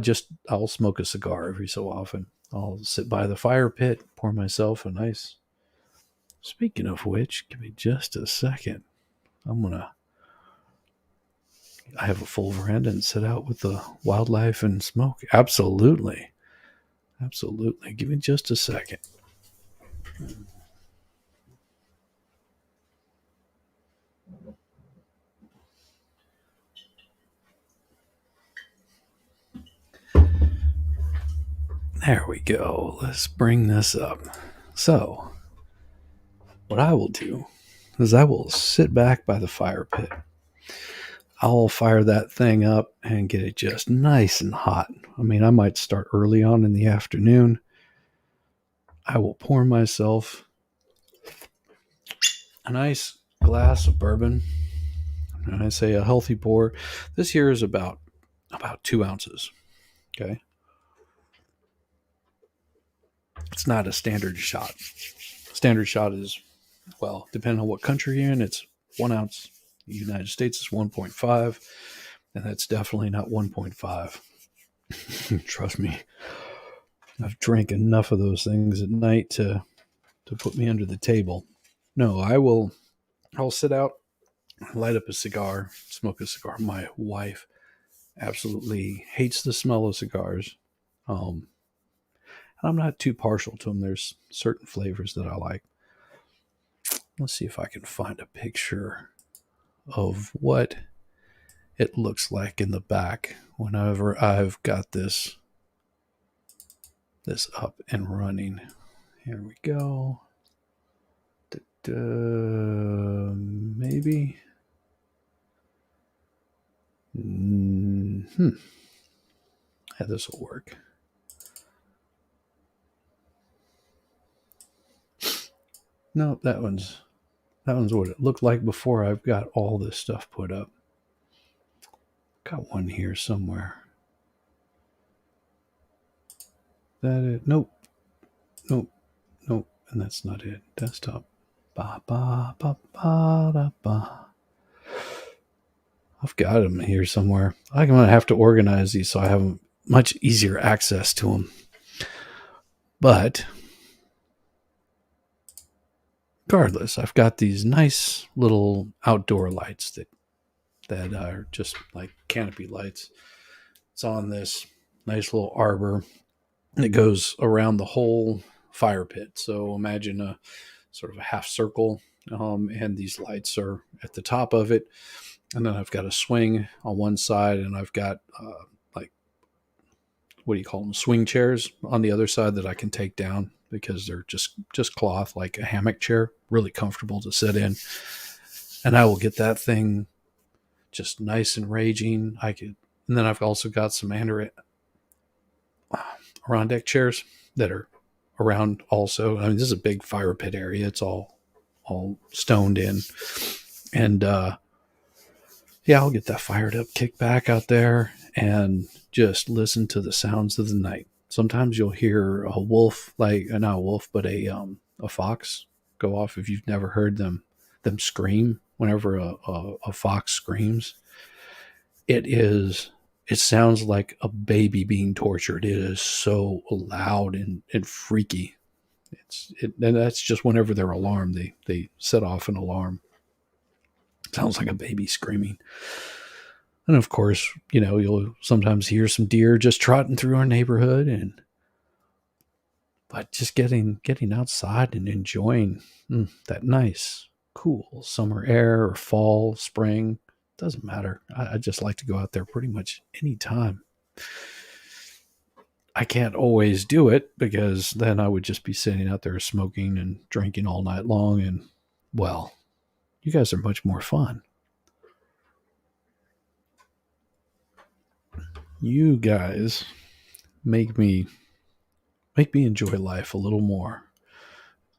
[SPEAKER 1] I'll smoke a cigar every so often. I'll sit by the fire pit, pour myself a nice. Speaking of which, give me just a second. I have a full veranda and sit out with the wildlife and smoke. Absolutely. Absolutely. Give me just a second. There we go. Let's bring this up. So, what I will do is I will sit back by the fire pit. I'll fire that thing up and get it just nice and hot. I mean, I might start early on in the afternoon. I will pour myself a nice glass of bourbon. And I say a healthy pour. This here is about 2 ounces. Okay. It's not a standard shot. Standard shot is, well, depending on what country you're in, it's 1 ounce. The United States is 1.5, and that's definitely not 1.5. Trust me. I've drank enough of those things at night to put me under the table. No, I'll sit out, light up a cigar, smoke a cigar. My wife absolutely hates the smell of cigars. I'm not too partial to them. There's certain flavors that I like. Let's see if I can find a picture of what it looks like in the back whenever I've got this up and running. Here we go. Maybe. Yeah, this will work. No, that one's what it looked like before I've got all this stuff put up. Got one here somewhere. That it? Nope. And that's not it. Desktop. Ba ba ba ba da ba. I've got them here somewhere. I'm gonna have to organize these so I have much easier access to them. But regardless, I've got these nice little outdoor lights that are just like canopy lights. It's on this nice little arbor that goes around the whole fire pit. So imagine a sort of a half circle, and these lights are at the top of it. And then I've got a swing on one side, and I've got like, what do you call them? Swing chairs on the other side that I can take down because they're just cloth, like a hammock chair, really comfortable to sit in. And I will get that thing just nice and raging. And then I've also got some Adirondack chairs that are around also. I mean, this is a big fire pit area. It's all stoned in. And, I'll get that fired up, kick back out there, and just listen to the sounds of the night. Sometimes you'll hear a wolf, like not a wolf, but a fox go off. If you've never heard them scream, whenever a fox screams, it sounds like a baby being tortured. It is so loud and freaky. And that's just whenever they're alarmed, they set off an alarm. Sounds like a baby screaming. And of course, you'll sometimes hear some deer just trotting through our neighborhood, but just getting outside and enjoying that nice, cool summer air or fall, spring, doesn't matter. I just like to go out there pretty much any time. I can't always do it because then I would just be sitting out there smoking and drinking all night long. And, well, you guys are much more fun. You guys make me enjoy life a little more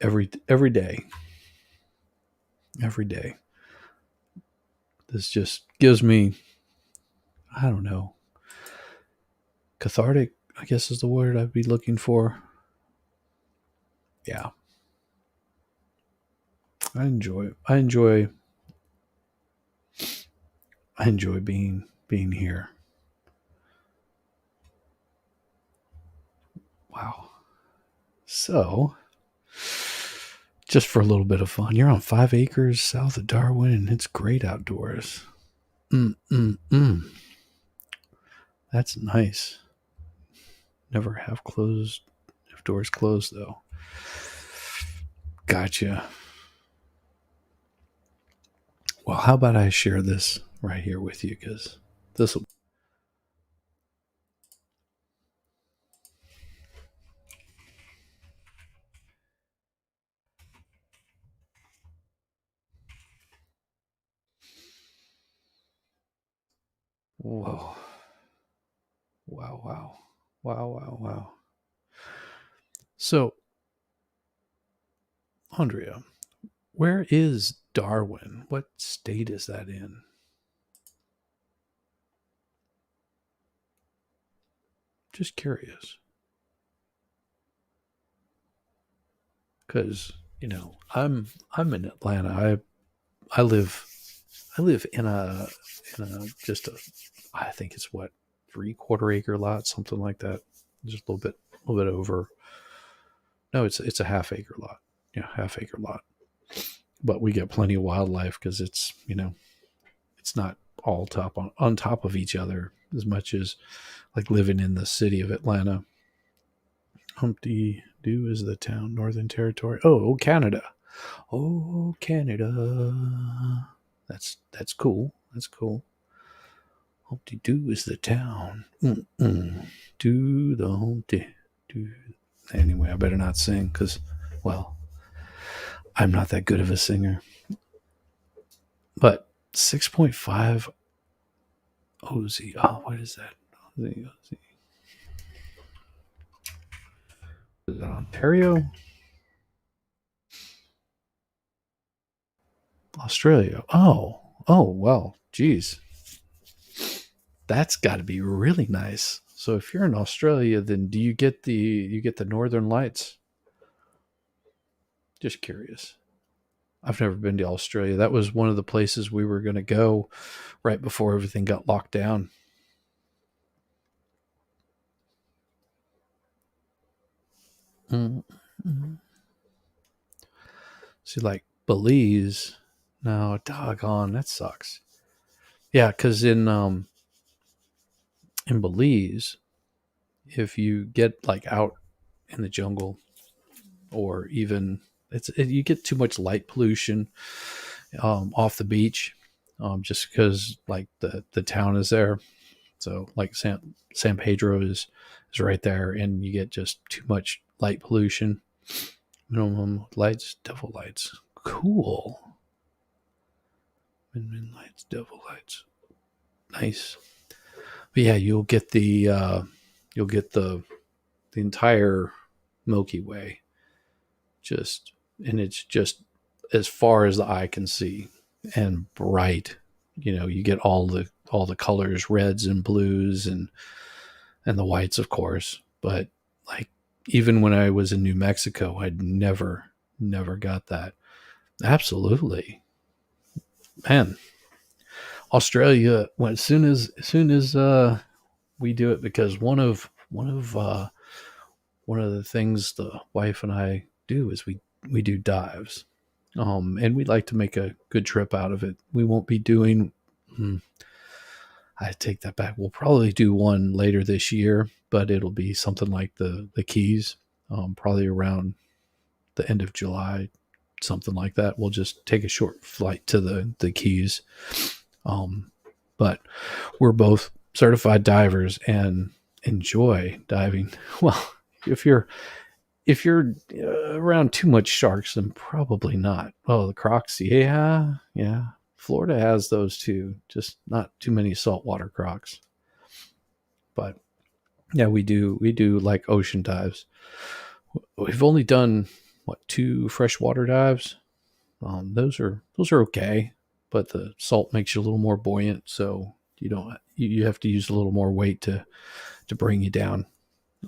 [SPEAKER 1] every day. Every day. This just gives me, I don't know, cathartic, I guess is the word I'd be looking for. Yeah. I enjoy being here. Wow. So, just for a little bit of fun, you're on 5 acres south of Darwin, and it's great outdoors. That's nice. Never have doors closed, though. Gotcha. Well, how about I share this right here with you, because this will... Whoa. Wow. So, Andrea, where is Darwin? What state is that in? Just curious. Because, I'm in Atlanta. I live in a I think it's 3/4 acre lot, something like that. Just a little bit over. No, it's a half acre lot. Yeah, half acre lot. But we get plenty of wildlife because it's not all on top of each other as much as like living in the city of Atlanta. Humpty Doo is the town, Northern Territory. Oh, Canada. Oh, Canada. That's cool. That's cool. Humpty Doo is the town. Do the Humpty Doo. Anyway, I better not sing because, well, I'm not that good of a singer. But 6.5 OZ. Oh, what is that? OZ. Is that Ontario? Australia. Oh, well, geez. That's got to be really nice. So if you're in Australia, then do you get the Northern Lights? Just curious. I've never been to Australia. That was one of the places we were going to go right before everything got locked down. Mm-hmm. See, like Belize. No, doggone, that sucks. Yeah, because in Belize, if you get like out in the jungle, or even you get too much light pollution off the beach, just because like the town is there. So like San Pedro is right there, and you get just too much light pollution. Minimum lights, devil lights. Cool. Min lights, devil lights. Nice. But yeah, you'll get the entire Milky Way. And it's just as far as the eye can see, and bright. You get all the colors, reds and blues and the whites, of course. But like, even when I was in New Mexico, I'd never got that. Absolutely. Man, Australia, as soon as we do it, because one of the things the wife and I do is we do dives, and we'd like to make a good trip out of it. We won't be doing. I take that back. We'll probably do one later this year, but it'll be something like the Keys, probably around the end of July, something like that. We'll just take a short flight to the Keys. But we're both certified divers and enjoy diving. Well, if you're around too much sharks, then probably not. Oh, the crocs, yeah. Florida has those too, just not too many saltwater crocs. But yeah, we do like ocean dives. We've only done 2 freshwater dives. Those are okay, but the salt makes you a little more buoyant, so you have to use a little more weight to bring you down.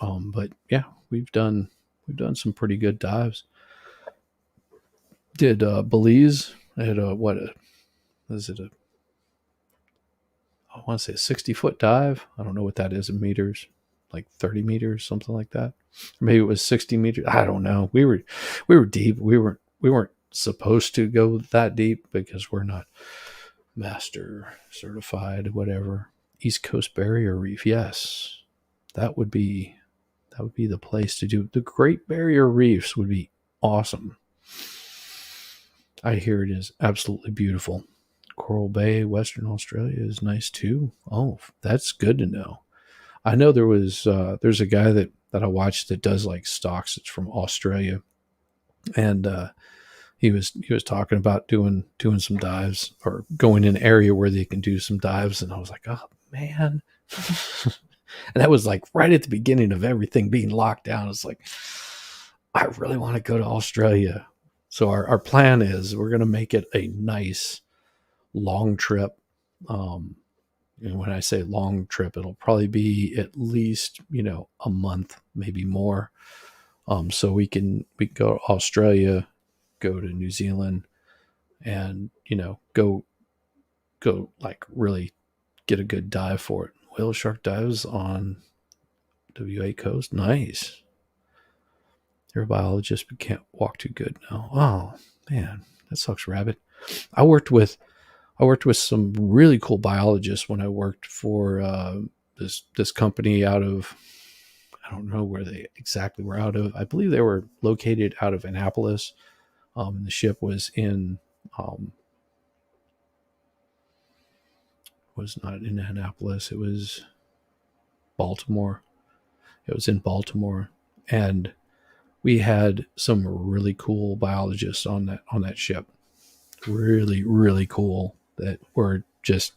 [SPEAKER 1] But yeah, we've done some pretty good dives. Did Belize? I had I want to say a 60-foot dive. I don't know what that is in meters, like 30 meters, something like that. Or maybe it was 60 meters. I don't know. We were deep. We weren't supposed to go that deep because we're not master certified, whatever. East Coast Barrier Reef. Yes, that would be the place to do. The Great Barrier Reefs would be awesome. I hear it is absolutely beautiful. Coral Bay, Western Australia is nice too. Oh, that's good to know. I know there's a guy that I watched that does like stocks. It's from Australia, and he was talking about doing some dives or going in an area where they can do some dives, and I was like, oh man. And that was like right at the beginning of everything being locked down. It's like, I really want to go to Australia. So our plan is we're going to make it a nice long trip. And when I say long trip, it'll probably be at least, a month, maybe more. So we can go to Australia, go to New Zealand, and, go like really get a good dive for it. Whale shark dives on WA coast. Nice. You're a biologist, but can't walk too good now. Oh man, that sucks, rabbit. I worked with some really cool biologists when I worked for this company out of, I don't know where they exactly were out of. I believe they were located out of Annapolis. And the ship was in was not in Annapolis. It was Baltimore. It was in Baltimore, and we had some really cool biologists on that ship. Really, really cool, that were just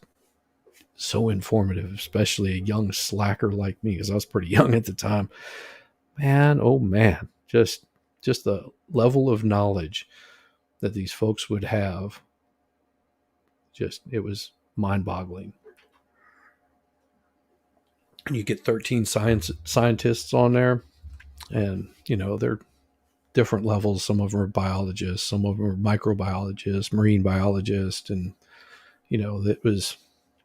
[SPEAKER 1] so informative, especially a young slacker like me, because I was pretty young at the time. Man, oh man, just the level of knowledge that these folks would have, it was mind-boggling. And you get 13 scientists on there, and they're different levels. Some of them are biologists, some of them are microbiologists, marine biologists, and it was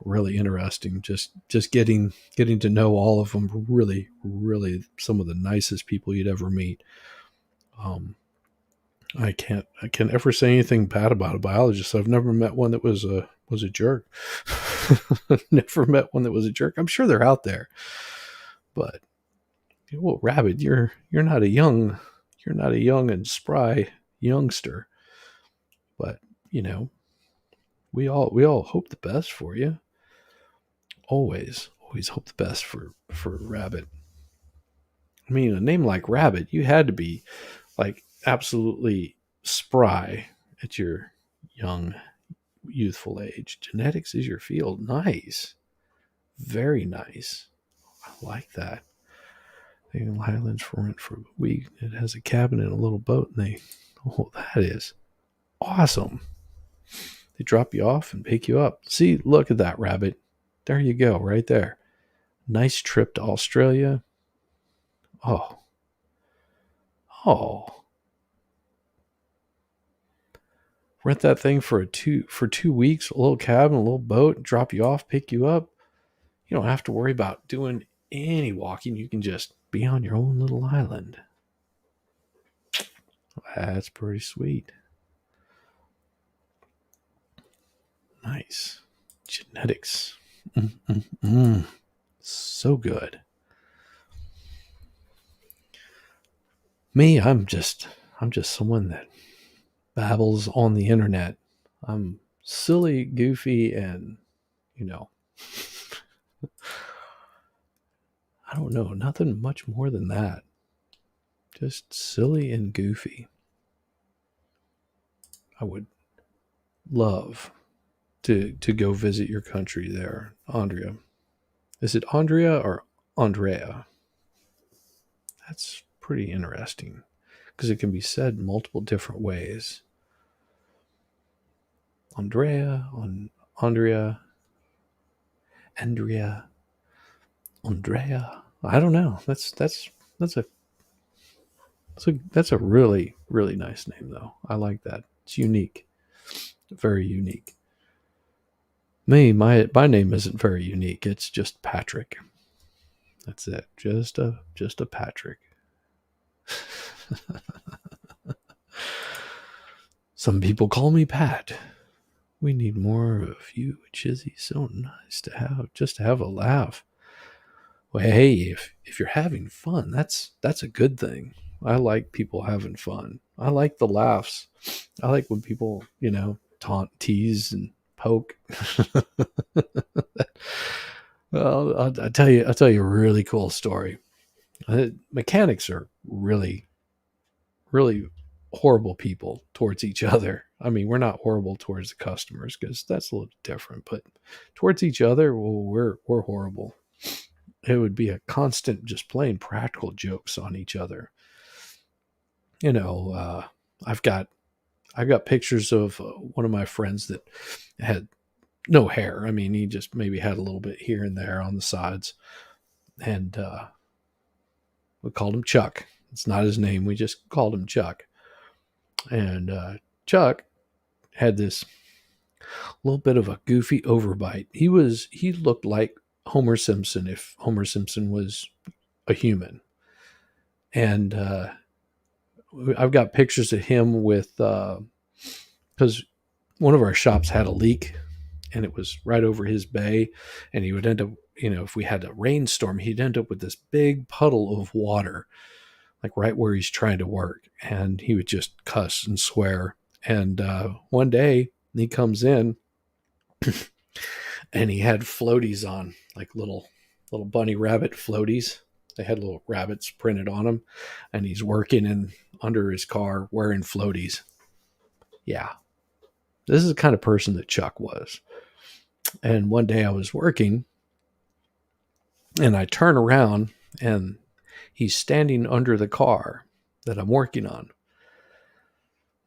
[SPEAKER 1] really interesting just getting to know all of them. Really, really some of the nicest people you'd ever meet. I can't ever say anything bad about a biologist. I've never met one that was a jerk. Never met one that was a jerk. I'm sure they're out there, but well, Rabbit, you're not a young and spry youngster, but we all hope the best for you. Always hope the best for Rabbit. I mean, a name like Rabbit, you had to be like absolutely spry at your young, youthful age. Genetics is your field. Nice. Very nice. I like that. The Highlands for rent for a week. It has a cabin and a little boat, and that is awesome. They drop you off and pick you up. See, look at that, Rabbit. There you go, right there. Nice trip to Australia. Oh. Rent that thing for 2 weeks, a little cabin, a little boat, drop you off, pick you up. You don't have to worry about doing any walking. You can just be on your own little island. That's pretty sweet. Nice. Genetics. So good. Me, I'm just someone that babbles on the internet. I'm silly, goofy, and you know, I don't know, nothing much more than that. Just silly and goofy. I would love to go visit your country there, Andrea. Is it Andrea or Andrea? That's pretty interesting because it can be said multiple different ways. Andrea, Andrea, Andrea. I don't know. That's a that's a really really nice name though. I like that. It's unique, very unique. My name isn't very unique. It's just Patrick. That's it. Just a Patrick. Some people call me Pat. We need more of you, Chizzy. So nice to have, just to have a laugh. Well, hey, if you're having fun, that's a good thing. I like people having fun. I like the laughs. I like when people, taunt, tease, and poke. Well, I'll tell you a really cool story. Mechanics are really, really horrible people towards each other. I mean, we're not horrible towards the customers because that's a little different, but towards each other, well, we're horrible. It would be a constant just playing practical jokes on each other. I've got pictures of one of my friends that had no hair. I mean, he just maybe had a little bit here and there on the sides, and we called him Chuck. It's not his name. We just called him Chuck. And Chuck had this little bit of a goofy overbite. He looked like Homer Simpson if Homer Simpson was a human. And I've got pictures of him with, because one of our shops had a leak and it was right over his bay. And he would end up, if we had a rainstorm, he'd end up with this big puddle of water, like right where he's trying to work. And he would just cuss and swear. And one day he comes in and he had floaties on, like little bunny rabbit floaties. They had little rabbits printed on them, and he's working in under his car wearing floaties. Yeah, this is the kind of person that Chuck was. And one day I was working, and I turn around, and he's standing under the car that I'm working on.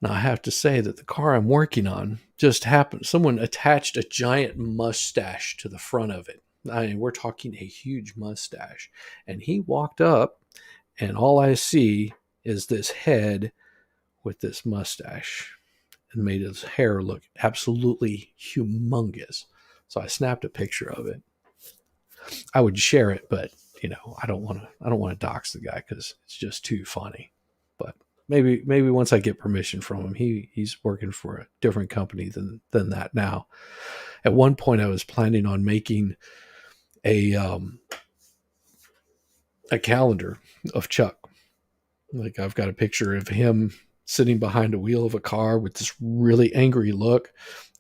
[SPEAKER 1] Now, I have to say that the car I'm working on just happened. Someone attached a giant mustache to the front of it. I mean, we're talking a huge mustache. And he walked up, and all I see is this head with this mustache and made his hair look absolutely humongous. So I snapped a picture of it. I would share it, but I don't want to dox the guy because it's just too funny. But maybe once I get permission from him, he's working for a different company than that now. At one point, I was planning on making a calendar of Chuck. Like, I've got a picture of him sitting behind a wheel of a car with this really angry look,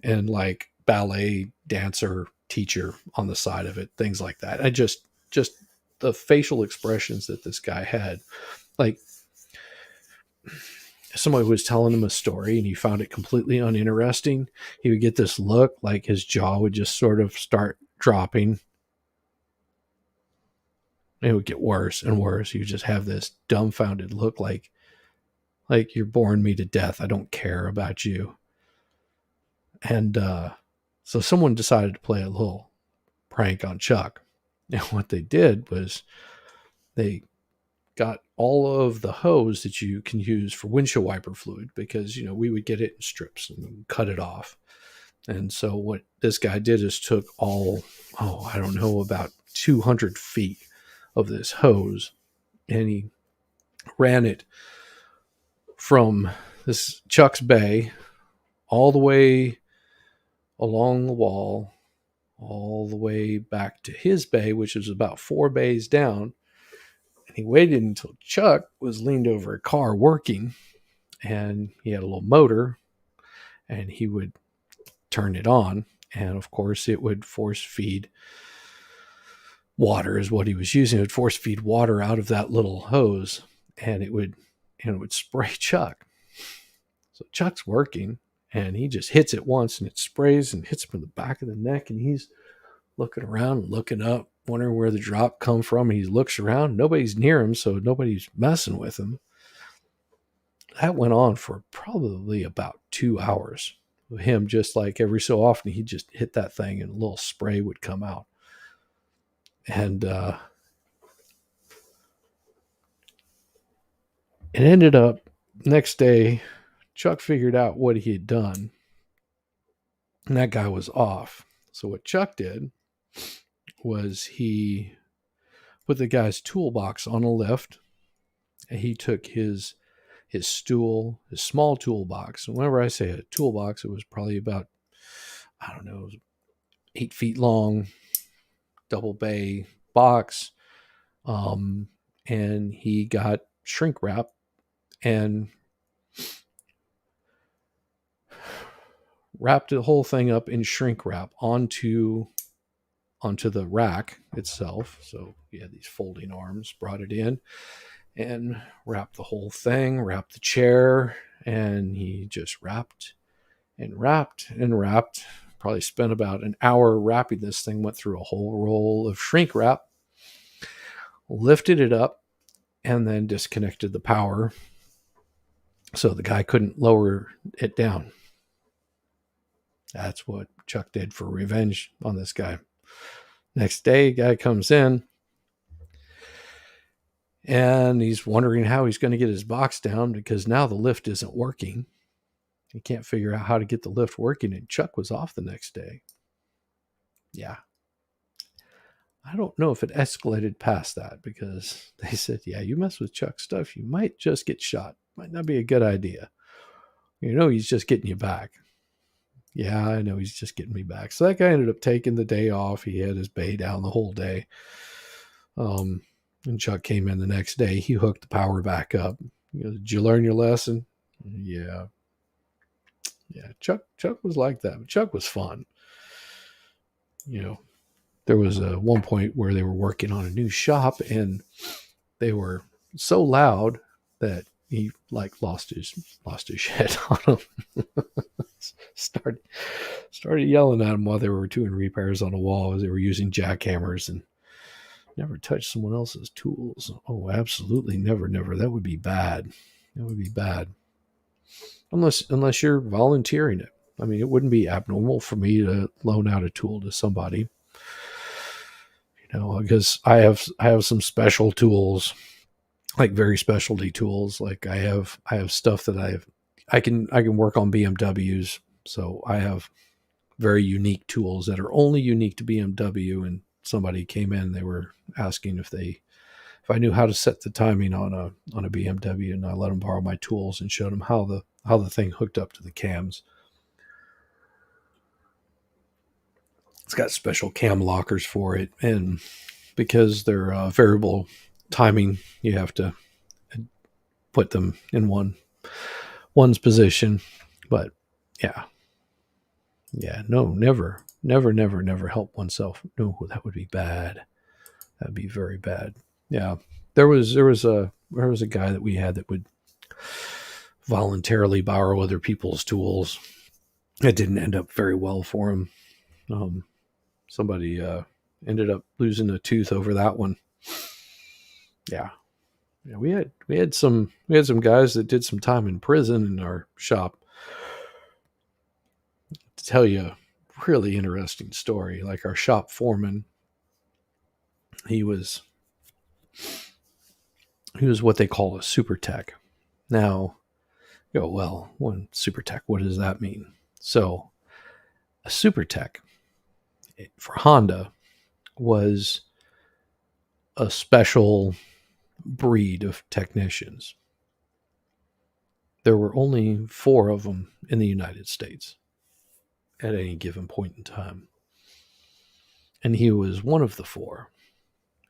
[SPEAKER 1] and like ballet dancer teacher on the side of it, things like that. I just the facial expressions that this guy had, like somebody was telling him a story and he found it completely uninteresting, he would get this look, like his jaw would just sort of start dropping. It would get worse and worse. You just have this dumbfounded look, like you're boring me to death. I don't care about you. And so someone decided to play a little prank on Chuck. And what they did was they got all of the hose that you can use for windshield wiper fluid, because we would get it in strips and cut it off. And so what this guy did is took I don't know, about 200 feet of this hose, and he ran it from this Chuck's Bay all the way along the wall, all the way back to his bay, which is about 4 bays down. And he waited until Chuck was leaned over a car working, and he had a little motor, and he would turn it on. And of course, it would force feed water, is what he was using. It would force feed water out of that little hose, and it would spray Chuck. So Chuck's working, and he just hits it once, and it sprays and hits him in the back of the neck, and he's looking around, looking up, wondering where the drop come from. And he looks around, nobody's near him, so nobody's messing with him. That went on for probably about 2 hours. Him, just like every so often, he'd just hit that thing and a little spray would come out. And it ended up, next day, Chuck figured out what he had done, and that guy was off. So what Chuck did was he put the guy's toolbox on a lift, and he took his stool, his small toolbox. And whenever I say a toolbox, it was probably about, I don't know, 8 feet long, double bay box. And he got shrink wrap and wrapped the whole thing up in shrink wrap onto the rack itself. So he had these folding arms, brought it in and wrapped the whole thing, wrapped the chair, and he just wrapped and wrapped and wrapped. Probably spent about an hour wrapping this thing, went through a whole roll of shrink wrap, lifted it up, and then disconnected the power so the guy couldn't lower it down. That's what Chuck did for revenge on this guy. Next day, guy comes in, and he's wondering how he's going to get his box down because now the lift isn't working. He can't figure out how to get the lift working, and Chuck was off the next day. Yeah. I don't know if it escalated past that, because they said, yeah, you mess with Chuck's stuff, you might just get shot. Might not be a good idea. You know, he's just getting you back. Yeah, I know he's just getting me back. So that guy ended up taking the day off. He had his bay down the whole day. And Chuck came in the next day. He hooked the power back up. He goes, did you learn your lesson? Yeah. Yeah, Chuck was like that. But Chuck was fun. You know, there was one point where they were working on a new shop, and they were so loud that he like lost his shit on them. started yelling at them while they were doing repairs on a wall as they were using jackhammers, and never touch someone else's tools. Oh, absolutely never. That would be bad. That would be bad. Unless you're volunteering it. I mean, it wouldn't be abnormal for me to loan out a tool to somebody. You know, because I have some special tools, like very specialty tools. Like I have stuff that I can work on BMWs. So I have very unique tools that are only unique to BMW. And somebody came in, they were asking if I knew how to set the timing on a BMW, and I let them borrow my tools and showed them how the thing hooked up to the cams. It's got special cam lockers for it, and because they're variable timing, you have to put them in one's position. But yeah, no, never help oneself. No, that would be bad. That'd be very bad. Yeah, there was a guy that we had that would voluntarily borrow other people's tools. It didn't end up very well for him. Somebody ended up losing a tooth over that one. Yeah, we had some guys that did some time in prison in our shop. To tell you a really interesting story, like our shop foreman, he was what they call a super tech. Now, you go, well, one super tech, what does that mean? So, a super tech for Honda was a special breed of technicians. there were only 4 of them in the United States at any given point in time. And he was one of the 4.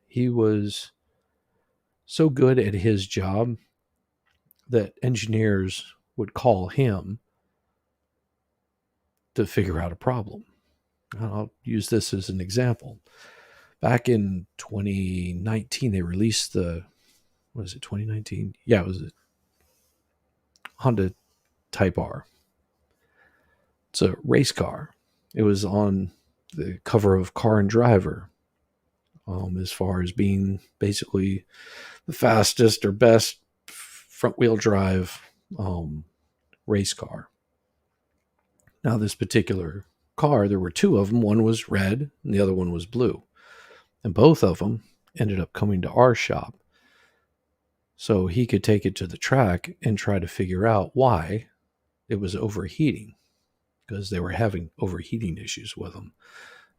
[SPEAKER 1] He was so good at his job that engineers would call him to figure out a problem. I'll use this as an example. Back in 2019, they released the, what is it, 2019? Yeah, it was a Honda Type R. It's a race car. It was on the cover of Car and Driver, as far as being basically the fastest or best front-wheel drive race car. Now, this particular car, there were 2 of them. One was red and the other one was blue. And both of them ended up coming to our shop so he could take it to the track and try to figure out why it was overheating, because they were having overheating issues with them,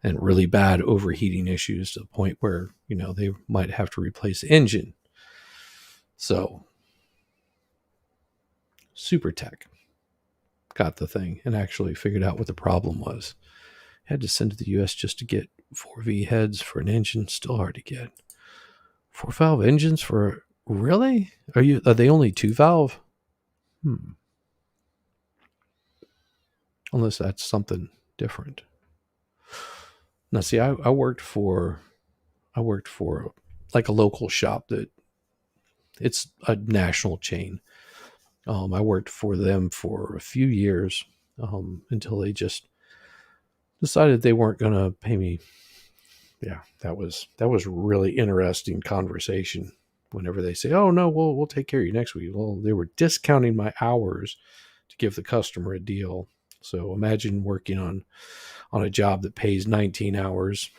[SPEAKER 1] and really bad overheating issues to the point where, they might have to replace the engine. So SuperTech got the thing and actually figured out what the problem was. Had to send to the US just to get 4V heads for an engine. Still hard to get. 4-valve engines for, really? Are they only 2-valve? Unless that's something different. Now, see, I worked for like a local shop that it's a national chain. I worked for them for a few years until they just decided they weren't going to pay me. Yeah, that was really interesting conversation. Whenever they say, "Oh no, we'll take care of you next week," well, they were discounting my hours to give the customer a deal. So imagine working on a job that pays 19 hours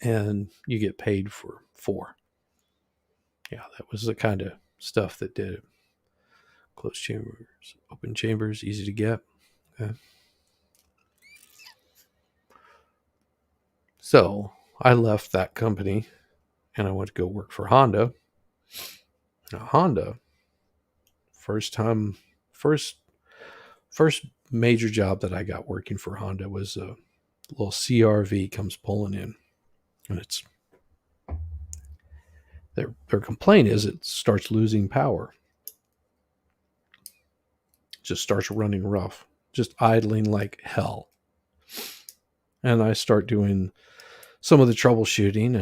[SPEAKER 1] and you get paid for 4. Yeah, that was the kind of stuff that did it. Closed chambers, open chambers, easy to get. Okay. So I left that company and I went to go work for Honda. Now, Honda, first major job that I got working for Honda was a little CRV comes pulling in, and it's their complaint is it starts losing power. Just starts running rough, just idling like hell. And I start doing some of the troubleshooting,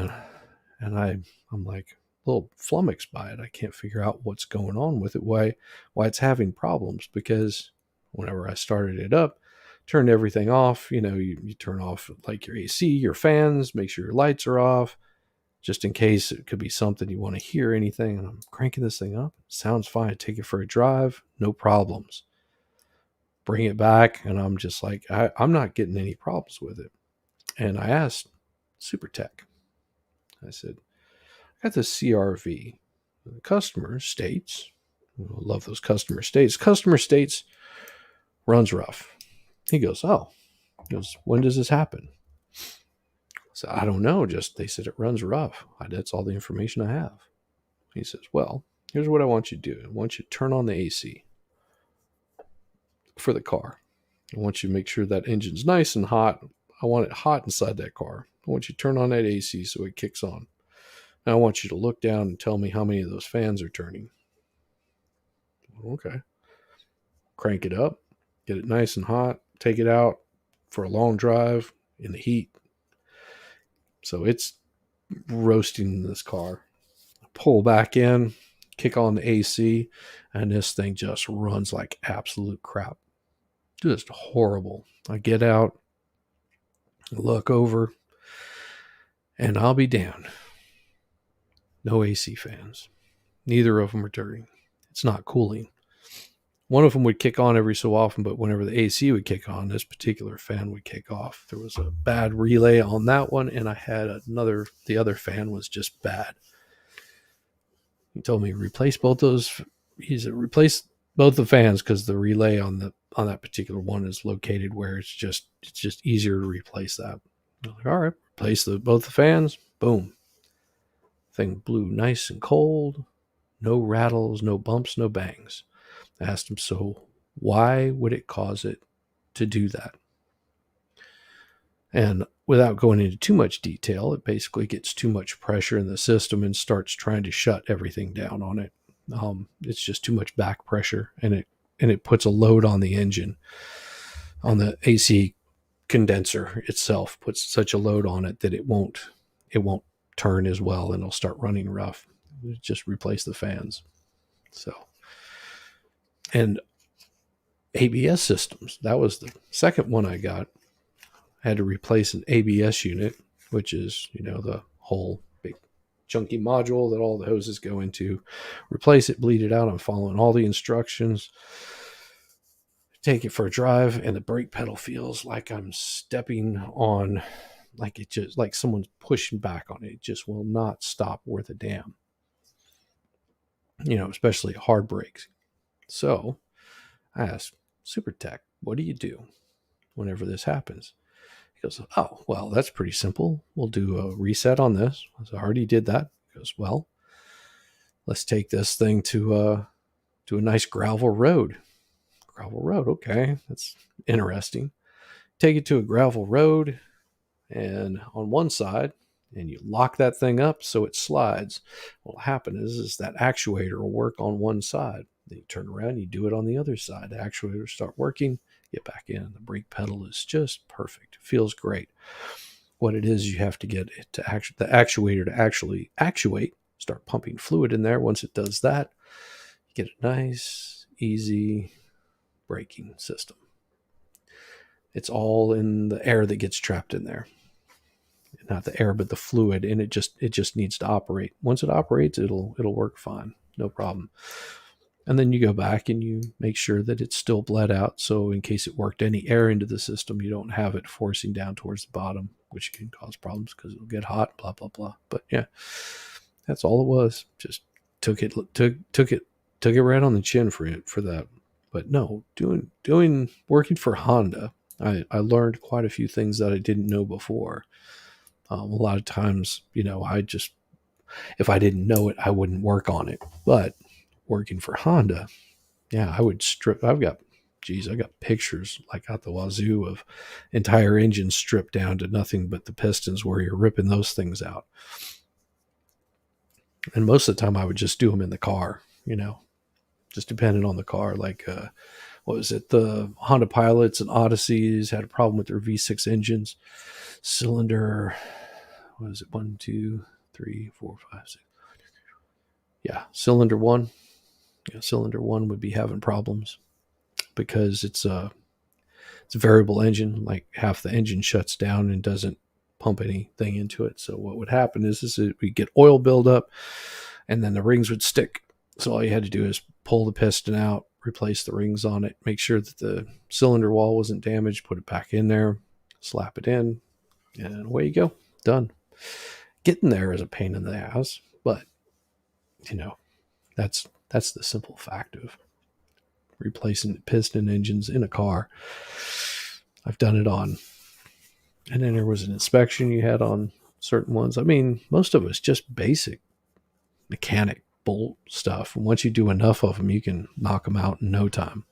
[SPEAKER 1] and I'm like a little flummoxed by it. I can't figure out what's going on with it, why it's having problems, because whenever I started it up, turned everything off, you turn off like your AC, your fans, make sure your lights are off, just in case it could be something you want to hear anything. And I'm cranking this thing up. Sounds fine. I take it for a drive. No problems. Bring it back. And I'm just like, I'm not getting any problems with it. And I asked SuperTech. I said, I got this CRV. The customer states, I love those customer states runs rough. He goes, oh. He goes, when does this happen? So I don't know. Just they said it runs rough. That's all the information I have. He says, well, here's what I want you to do. I want you to turn on the AC for the car. I want you to make sure that engine's nice and hot. I want it hot inside that car. I want you to turn on that AC so it kicks on. Now I want you to look down and tell me how many of those fans are turning. Okay. Crank it up. Get it nice and hot. Take it out for a long drive in the heat. So it's roasting this car. Pull back in, kick on the AC, and this thing just runs like absolute crap. Just horrible. I get out, look over, and I'll be damned. No AC fans. Neither of them are turning. It's not cooling. One of them would kick on every so often, but whenever the AC would kick on, this particular fan would kick off. There was a bad relay on that one, and I had the other fan was just bad. He told me replace both those. He said replace both the fans because the relay on that particular one is located where it's just easier to replace that. I'm like, all right, replace both the fans. Boom. Thing blew nice and cold. No rattles, no bumps, no bangs. I asked him, so why would it cause it to do that? And without going into too much detail, it basically gets too much pressure in the system and starts trying to shut everything down on it. It's just too much back pressure, and it puts a load on the engine, on the AC condenser itself. Puts such a load on it that it won't turn as well, and it'll start running rough. Just replace the fans. So, and ABS systems. That was the second one I got. I had to replace an ABS unit, which is, the whole big chunky module that all the hoses go into. Replace it, bleed it out. I'm following all the instructions. Take it for a drive, and the brake pedal feels like I'm stepping on, like someone's pushing back on it. It just will not stop worth a damn. Especially hard brakes. So I asked Super Tech, what do you do whenever this happens? He goes, oh, well, that's pretty simple. We'll do a reset on this. I already did that. He goes, well, let's take this thing to a nice gravel road. Gravel road, okay, that's interesting. Take it to a gravel road, and on one side, and you lock that thing up so it slides. What'll happen is that actuator will work on one side. Then you turn around, you do it on the other side. The actuator will start working, get back in. The brake pedal is just perfect. It feels great. What it is, you have to get it to the actuator to actually actuate, start pumping fluid in there. Once it does that, you get a nice, easy braking system. It's all in the air that gets trapped in there. Not the air, but the fluid, and it just needs to operate. Once it operates, it'll work fine, no problem. And then you go back and you make sure that it's still bled out, so in case it worked any air into the system, you don't have it forcing down towards the bottom, which can cause problems because it'll get hot, blah blah blah. But yeah, that's all it was. Just took it right on the chin for that. But no, working for Honda, I learned quite a few things that I didn't know before. A lot of times, if I didn't know it, I wouldn't work on it. But working for Honda, yeah, I would strip. I got pictures like out the wazoo of entire engines stripped down to nothing but the pistons, where you're ripping those things out. And most of the time I would just do them in the car, just depending on the car. Like, what was it? The Honda Pilots and Odysseys had a problem with their V6 engines. Cylinder, what is it? 1, 2, 3, 4, 5, 6. Yeah, cylinder one. Yeah, cylinder one would be having problems because it's a variable engine. Like half the engine shuts down and doesn't pump anything into it. So what would happen is we get oil buildup, and then the rings would stick. So all you had to do is pull the piston out, replace the rings on it, make sure that the cylinder wall wasn't damaged, put it back in there, slap it in, and away you go. Done. Getting there is a pain in the ass, but that's the simple fact of replacing piston engines in a car. I've done it on. And then there was an inspection you had on certain ones. I mean, most of it's just basic mechanic bolt stuff. And once you do enough of them, you can knock them out in no time.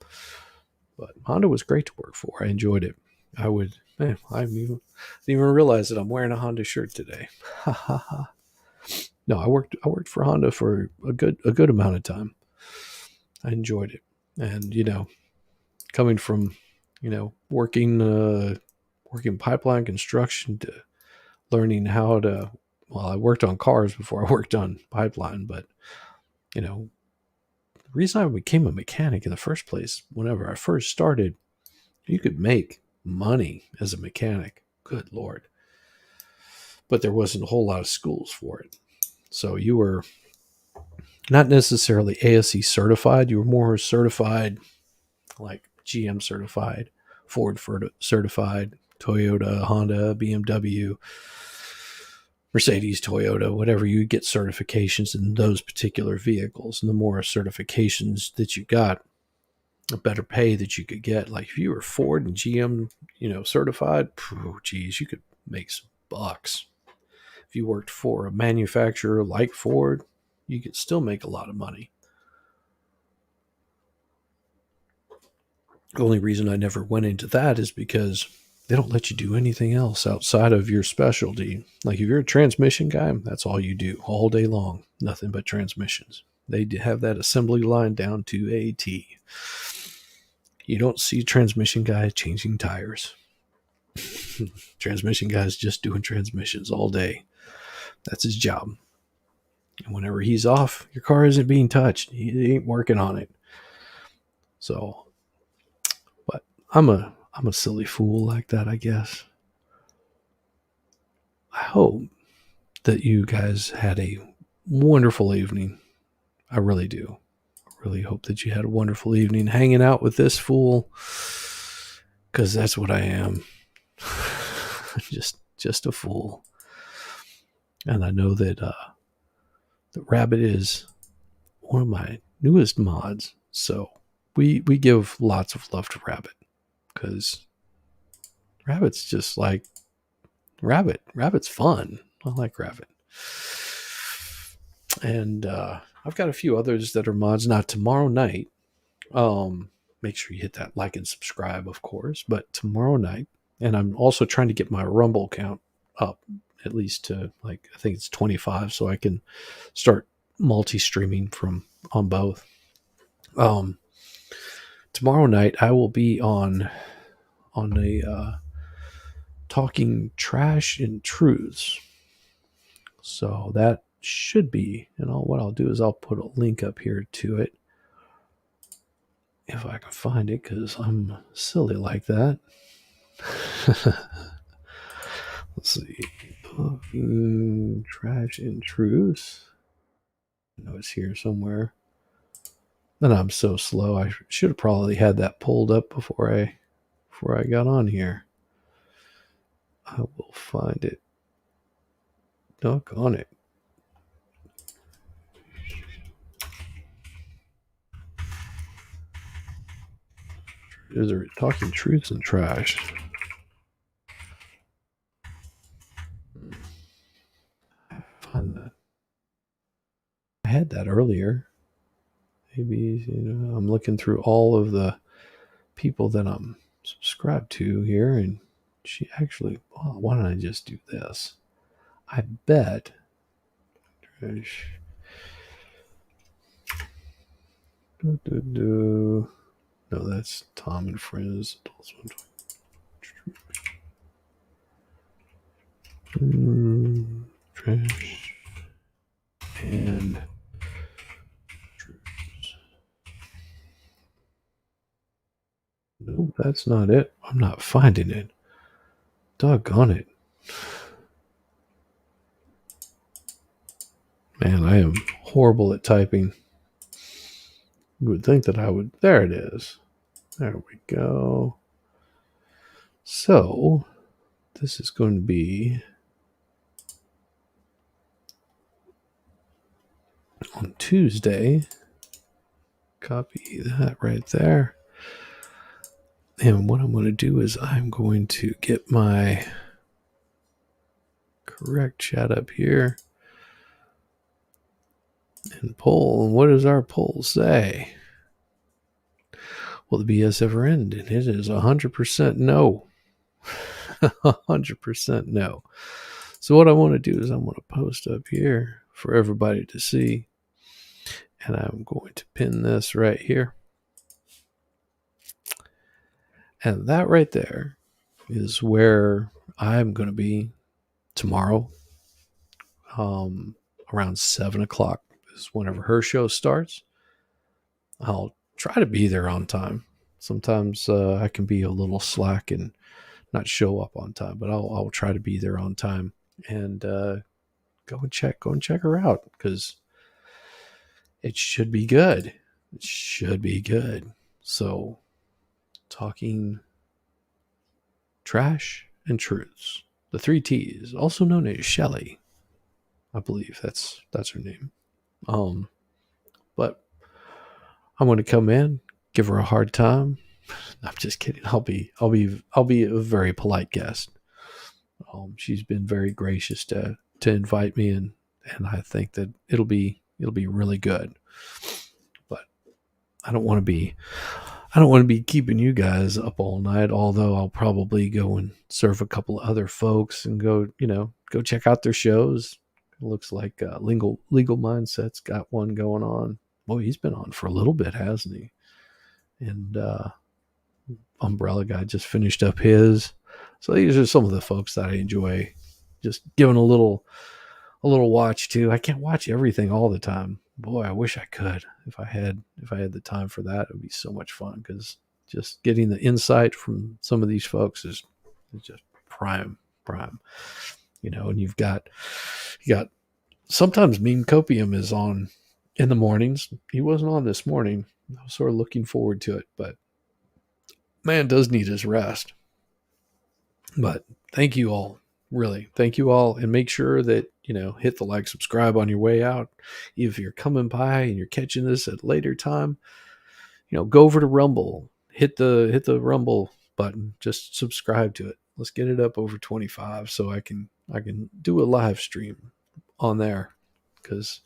[SPEAKER 1] But Honda was great to work for. I enjoyed it. I didn't even realize that I'm wearing a Honda shirt today. Ha ha ha. No, I worked for Honda for a good amount of time. I enjoyed it. And, coming from, working pipeline construction to learning how to, I worked on cars before I worked on pipeline, but, the reason I became a mechanic in the first place, whenever I first started, you could make money as a mechanic. Good Lord. But there wasn't a whole lot of schools for it. So you were not necessarily ASE certified. You were more certified, like GM certified, Ford certified, Toyota, Honda, BMW, Mercedes, Toyota, whatever. You get certifications in those particular vehicles. And the more certifications that you got, the better pay that you could get. Like if you were Ford and GM, certified, you could make some bucks. If you worked for a manufacturer like Ford, you could still make a lot of money. The only reason I never went into that is because they don't let you do anything else outside of your specialty. Like if you're a transmission guy, that's all you do all day long, nothing but transmissions. They have that assembly line down to a T. You don't see transmission guys changing tires. Transmission guys just doing transmissions all day. That's his job. And whenever he's off, your car isn't being touched. He ain't working on it. So, but I'm a silly fool like that, I guess. I hope that you guys had a wonderful evening. I really do. I really hope that you had a wonderful evening hanging out with this fool, because that's what I am. just a fool. And I know that the Rabbit is one of my newest mods, so we give lots of love to Rabbit, because Rabbit's just like Rabbit's fun. I like Rabbit. And I've got a few others that are mods. Not tomorrow night. Make sure you hit that like and subscribe, of course. But tomorrow night, and I'm also trying to get my Rumble count up at least to I think it's 25, so I can start multi-streaming from on both. Tomorrow night I will be on a talking trash and truths. So that should be, and what I'll do is I'll put a link up here to it if I can find it, because I'm silly like that. Let's see. Talking trash and truths. I know it's here somewhere. And I'm so slow. I should have probably had that pulled up before I got on here. I will find it. Doggone it. Is there talking truths and trash? Find that. I had that earlier. Maybe I'm looking through all of the people that I'm subscribed to here, and she actually. Oh, why don't I just do this? I bet. Trash. No, that's Tom and Friends. Trash and truths. No, that's not it. I'm not finding it. Doggone it. Man, I am horrible at typing. You would think that I would. There it is. There we go. So, this is going to be on Tuesday. Copy that right there. And what I'm going to do is I'm going to get my correct chat up here and poll. And what does our poll say? Will the BS ever end? And it is 100% no. 100% no. So what I want to do is I'm going to post up here for everybody to see. And I'm going to pin this right here. And that right there is where I'm going to be tomorrow. Around 7 o'clock is whenever her show starts. I'll try to be there on time. Sometimes I can be a little slack and not show up on time, but I'll try to be there on time and go and check her out, because it should be good. It should be good. So, talking trash and truths, the 3 T's, also known as Shelly. I believe that's her name. But I'm going to come in, give her a hard time. I'm just kidding. I'll be a very polite guest. She's been very gracious to invite me in, and I think that it'll be really good. But I don't want to be I don't want to be keeping you guys up all night, although I'll probably go and serve a couple of other folks and go check out their shows. It looks like Legal Mindset's got one going on. Boy, he's been on for a little bit, hasn't he? And Umbrella Guy just finished up his. So these are some of the folks that I enjoy just giving a little watch to. I can't watch everything all the time. Boy, I wish I could. If I had the time for that, it would be so much fun, because just getting the insight from some of these folks is just prime. And you got sometimes Meme Copium is on in the mornings. He wasn't on this morning. I was sort of looking forward to it, but man does need his rest. But thank you all. Really, thank you all, and make sure that hit the like, subscribe on your way out. If you're coming by and you're catching this at a later time, go over to Rumble, hit the Rumble button, just subscribe to it. Let's get it up over 25 so I can do a live stream on there, because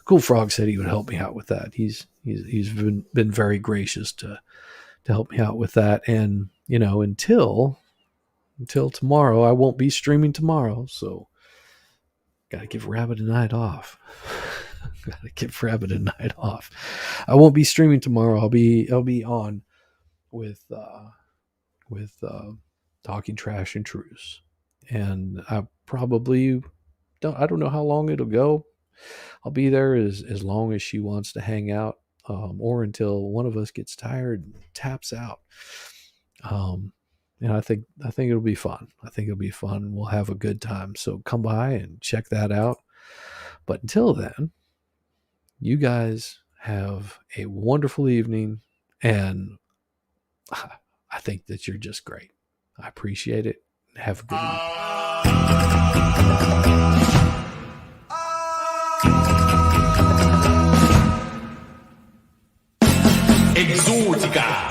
[SPEAKER 1] Cool Frog said he would help me out with that. He's been very gracious to help me out with that, and until tomorrow, I won't be streaming tomorrow, so gotta give Rabbit a night off. I won't be streaming tomorrow. I'll be on with Talking Trash and Truce, and I don't know how long it'll go. I'll be there as long as she wants to hang out, or until one of us gets tired and taps out. And I think it'll be fun. We'll have a good time. So come by and check that out. But until then, you guys have a wonderful evening. And I think that you're just great. I appreciate it. Have a good evening.
[SPEAKER 5] Exótica.